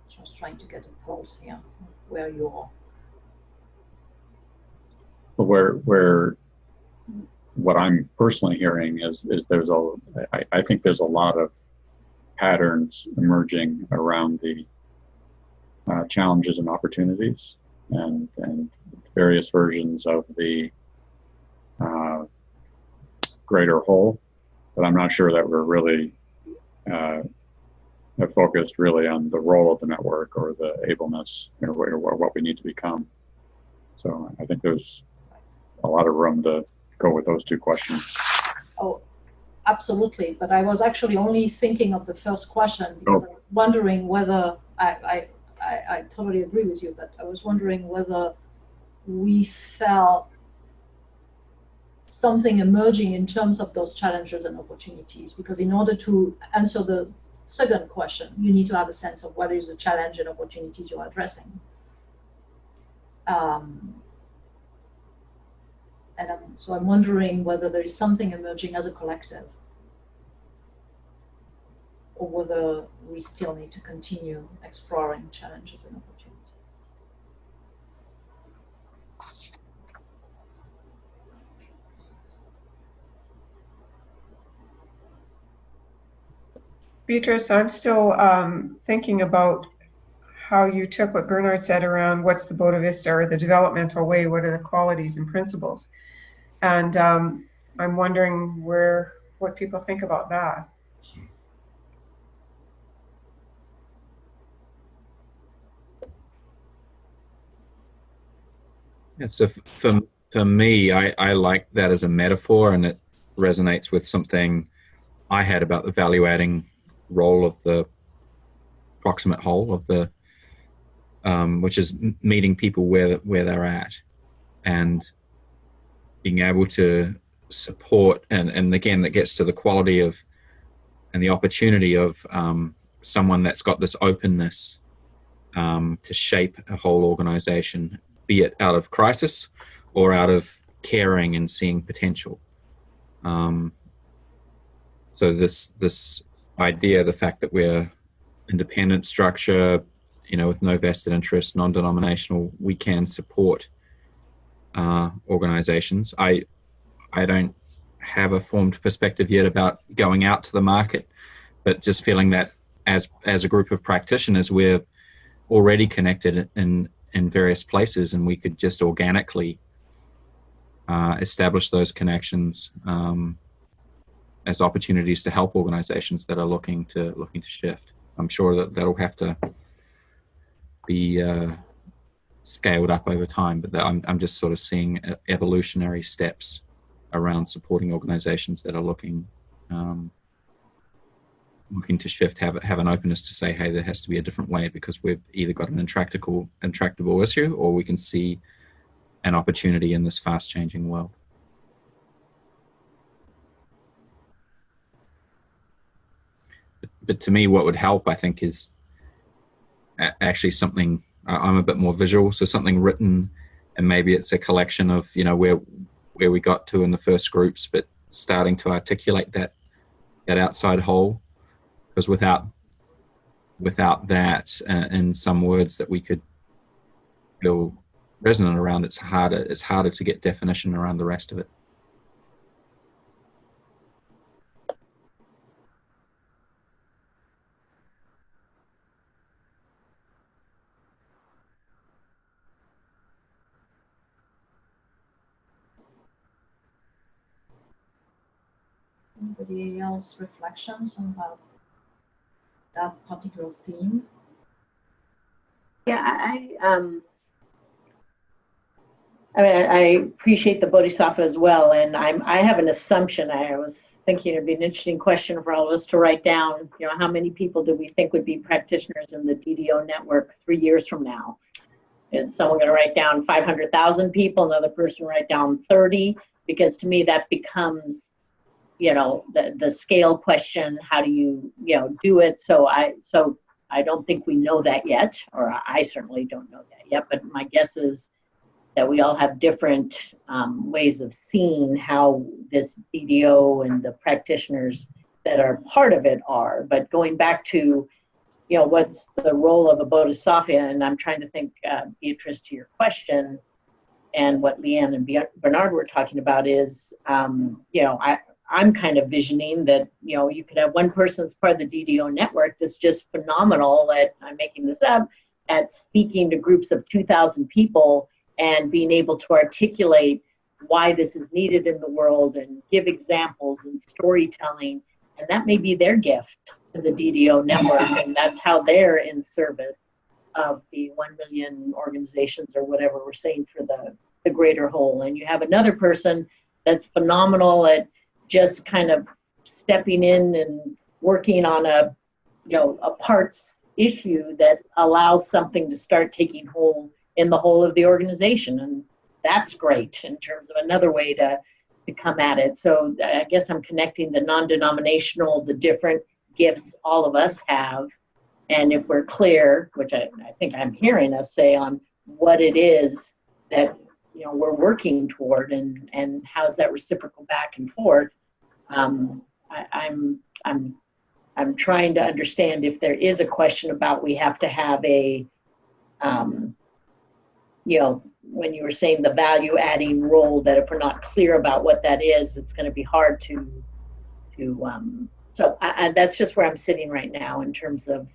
Just trying to get a pulse here, where you are. Where what I'm personally hearing is I think there's a lot of patterns emerging around the challenges and opportunities and various versions of the greater whole, but I'm not sure that we're really have focused really on the role of the network or the ableness or what we need to become. So I think there's a lot of room to go with those two questions. Oh, absolutely. But I was actually only thinking of the first question because I was wondering whether, I totally agree with you, but I was wondering whether we felt something emerging in terms of those challenges and opportunities, because in order to answer the second question, you need to have a sense of what is the challenge and opportunities you're addressing. So I'm wondering whether there is something emerging as a collective, or whether we still need to continue exploring challenges and opportunities. Beatrice, I'm still thinking about how you took what Bernard said around what's the Boda Vista or the developmental way, what are the qualities and principles? And I'm wondering what people think about that. Yeah, so for me, I like that as a metaphor, and it resonates with something I had about the value-adding role of the proximate whole of the, which is meeting people where they're at, and being able to support, and again, that gets to the quality of and the opportunity of someone that's got this openness to shape a whole organization, be it out of crisis or out of caring and seeing potential. So this idea, the fact that we're independent structure, with no vested interest, non-denominational, we can support organizations. I don't have a formed perspective yet about going out to the market, but just feeling that as a group of practitioners, we're already connected in various places, and we could just organically establish those connections as opportunities to help organizations that are looking to shift. I'm sure that'll have to be scaled up over time, but I'm just sort of seeing evolutionary steps around supporting organizations that are looking to shift, have an openness to say, hey, there has to be a different way, because we've either got an intractable issue, or we can see an opportunity in this fast changing world. But to me, what would help, I think, is actually something, I'm a bit more visual, so something written, and maybe it's a collection of, where we got to in the first groups, but starting to articulate that outside whole, because without that, in some words that we could feel resonant around, it's harder to get definition around the rest of it. Anybody else reflections about that particular theme? Yeah, I appreciate the Bodhisattva as well, and I have an assumption. I was thinking it'd be an interesting question for all of us to write down. How many people do we think would be practitioners in the DDO network 3 years from now? Is someone going to write down 500,000 people? Another person write down 30? Because to me, that becomes you know, the scale question, how do you, you know, do it? So I don't think we know that yet, or I certainly don't know that yet, but my guess is that we all have different ways of seeing how this DDO and the practitioners that are part of it are. But going back to, you know, what's the role of a bodhisattva, and I'm trying to think, Beatrice, to your question, and what Leanne and Bernard were talking about is, you know, I'm kind of visioning that, you know, you could have one person that's part of the DDO network that's just phenomenal at, I'm making this up, at speaking to groups of 2,000 people and being able to articulate why this is needed in the world and give examples and storytelling. And that may be their gift to the DDO network, and that's how they're in service of the 1 million organizations or whatever we're saying for the greater whole. And you have another person that's phenomenal at just kind of stepping in and working on a, you know, a parts issue that allows something to start taking hold in the whole of the organization. And that's great in terms of another way to come at it. So I guess I'm connecting the non-denominational, the different gifts all of us have. And if we're clear, which I think I'm hearing us say, on what it is that, you know, we're working toward, and how's that reciprocal back and forth, I'm trying to understand if there is a question about we have to have a, you know, when you were saying the value adding role, that if we're not clear about what that is, it's going to be hard to so that's just where I'm sitting right now in terms of,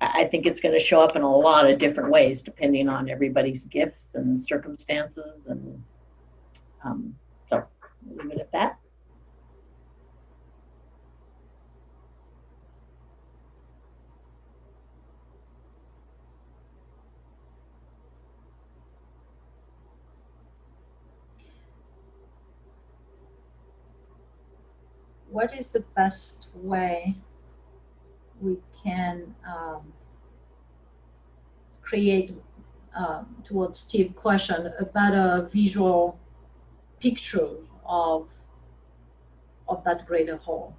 I think it's going to show up in a lot of different ways depending on everybody's gifts and circumstances, and so I'll leave it at that. What is the best way we can create, towards Steve's question, a better visual picture of that greater whole?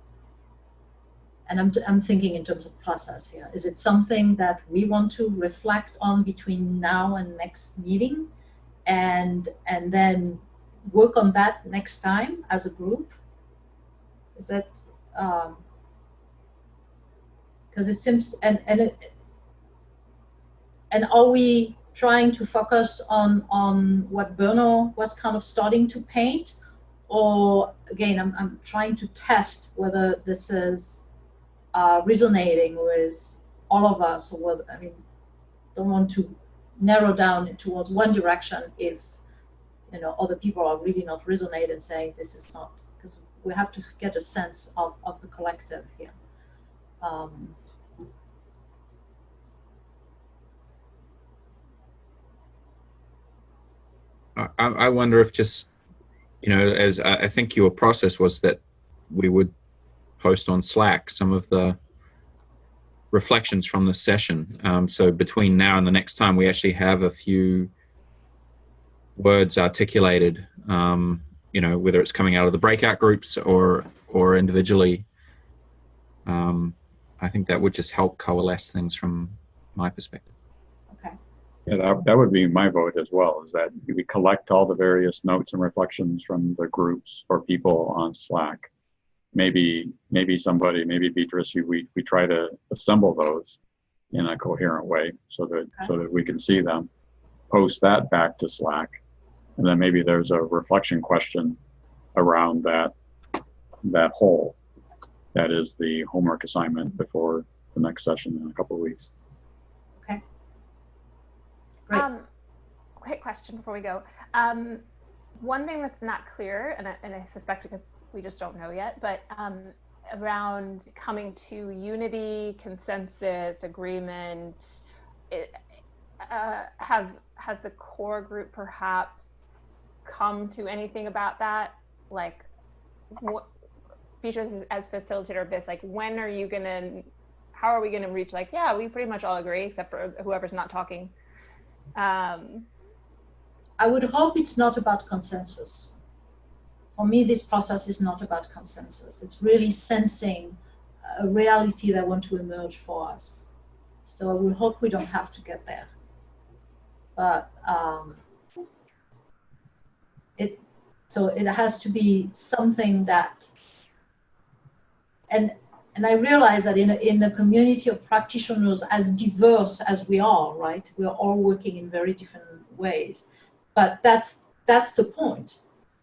And I'm thinking in terms of process here. Is it something that we want to reflect on between now and next meeting, and then work on that next time as a group? Is that, because it seems, and are we trying to focus on what Bruno was kind of starting to paint, or again, I'm trying to test whether this is resonating with all of us, or whether, I mean, don't want to narrow down towards one direction if, you know, other people are really not resonating, saying this is not, because we have to get a sense of the collective here. I wonder if just, you know, as I think your process was that we would post on Slack some of the reflections from the session. So between now and the next time we actually have a few words articulated, you know, whether it's coming out of the breakout groups or individually, I think that would just help coalesce things from my perspective. Okay. Yeah, that would be my vote as well, is that we collect all the various notes and reflections from the groups or people on Slack. Maybe somebody, maybe Beatrice, we try to assemble those in a coherent way so that we can see them, post that back to Slack, and then maybe there's a reflection question around that whole. That is the homework assignment before the next session in a couple of weeks. Okay. Great. Quick question before we go. One thing that's not clear, and I suspect because we just don't know yet, but around coming to unity, consensus, agreement, has the core group perhaps come to anything about that? Like, what, Beatrice, as facilitator of this, like, when are you gonna, how are we gonna reach, like, yeah, we pretty much all agree except for whoever's not talking? I would hope it's not about consensus for me, this process is not about consensus. It's really sensing a reality that want to emerge for us. So I will hope we don't have to get there. But it has to be something that, and I realize that in a community of practitioners as diverse as we are, right? We are all working in very different ways. But that's the point,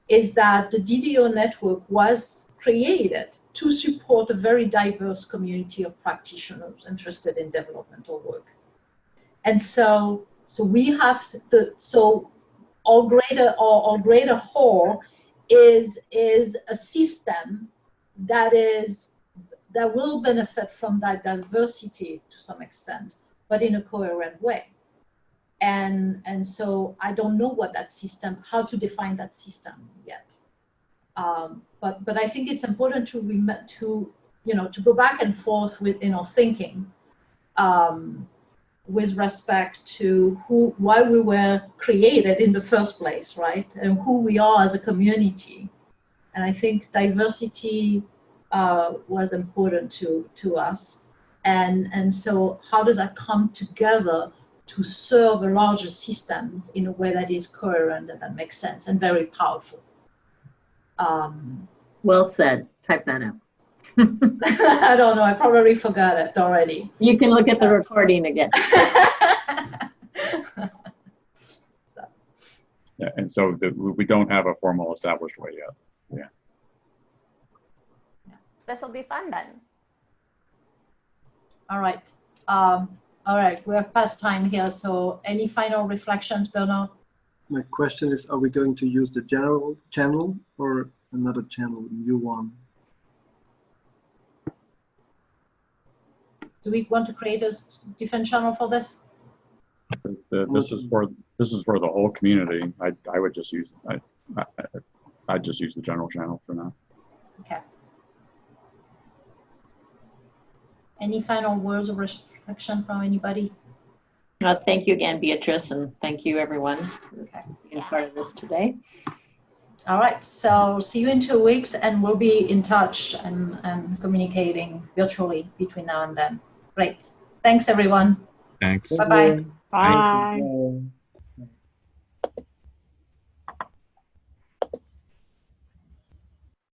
is that the DDO network was created to support a very diverse community of practitioners interested in developmental work. And so we have so our greater whole is a system that will benefit from that diversity to some extent, but in a coherent way. And so I don't know what that system, how to define that system yet. But I think it's important to go back and forth with thinking with respect to why we were created in the first place, right? And who we are as a community. And I think diversity was important to us. And so how does that come together to serve a larger system in a way that is coherent and that makes sense and very powerful? Well said. Type that out. I don't know. I probably forgot it already. You can look at the recording again. Yeah, and so we don't have a formal established way yet. Yeah. This will be fun then. All right. All right. We have past time here. So any final reflections, Bernard? My question is, are we going to use the general channel or another channel, new one? Do we want to create a different channel for this? This is for the whole community. I would just use I'd just use the general channel for now. Okay. Any final words of reflection from anybody? Thank you again, Beatrice, and thank you everyone for being part of this today. All right, so see you in 2 weeks, and we'll be in touch and communicating virtually between now and then. Great. Thanks, everyone. Thanks. Bye-bye. Bye. Thank you.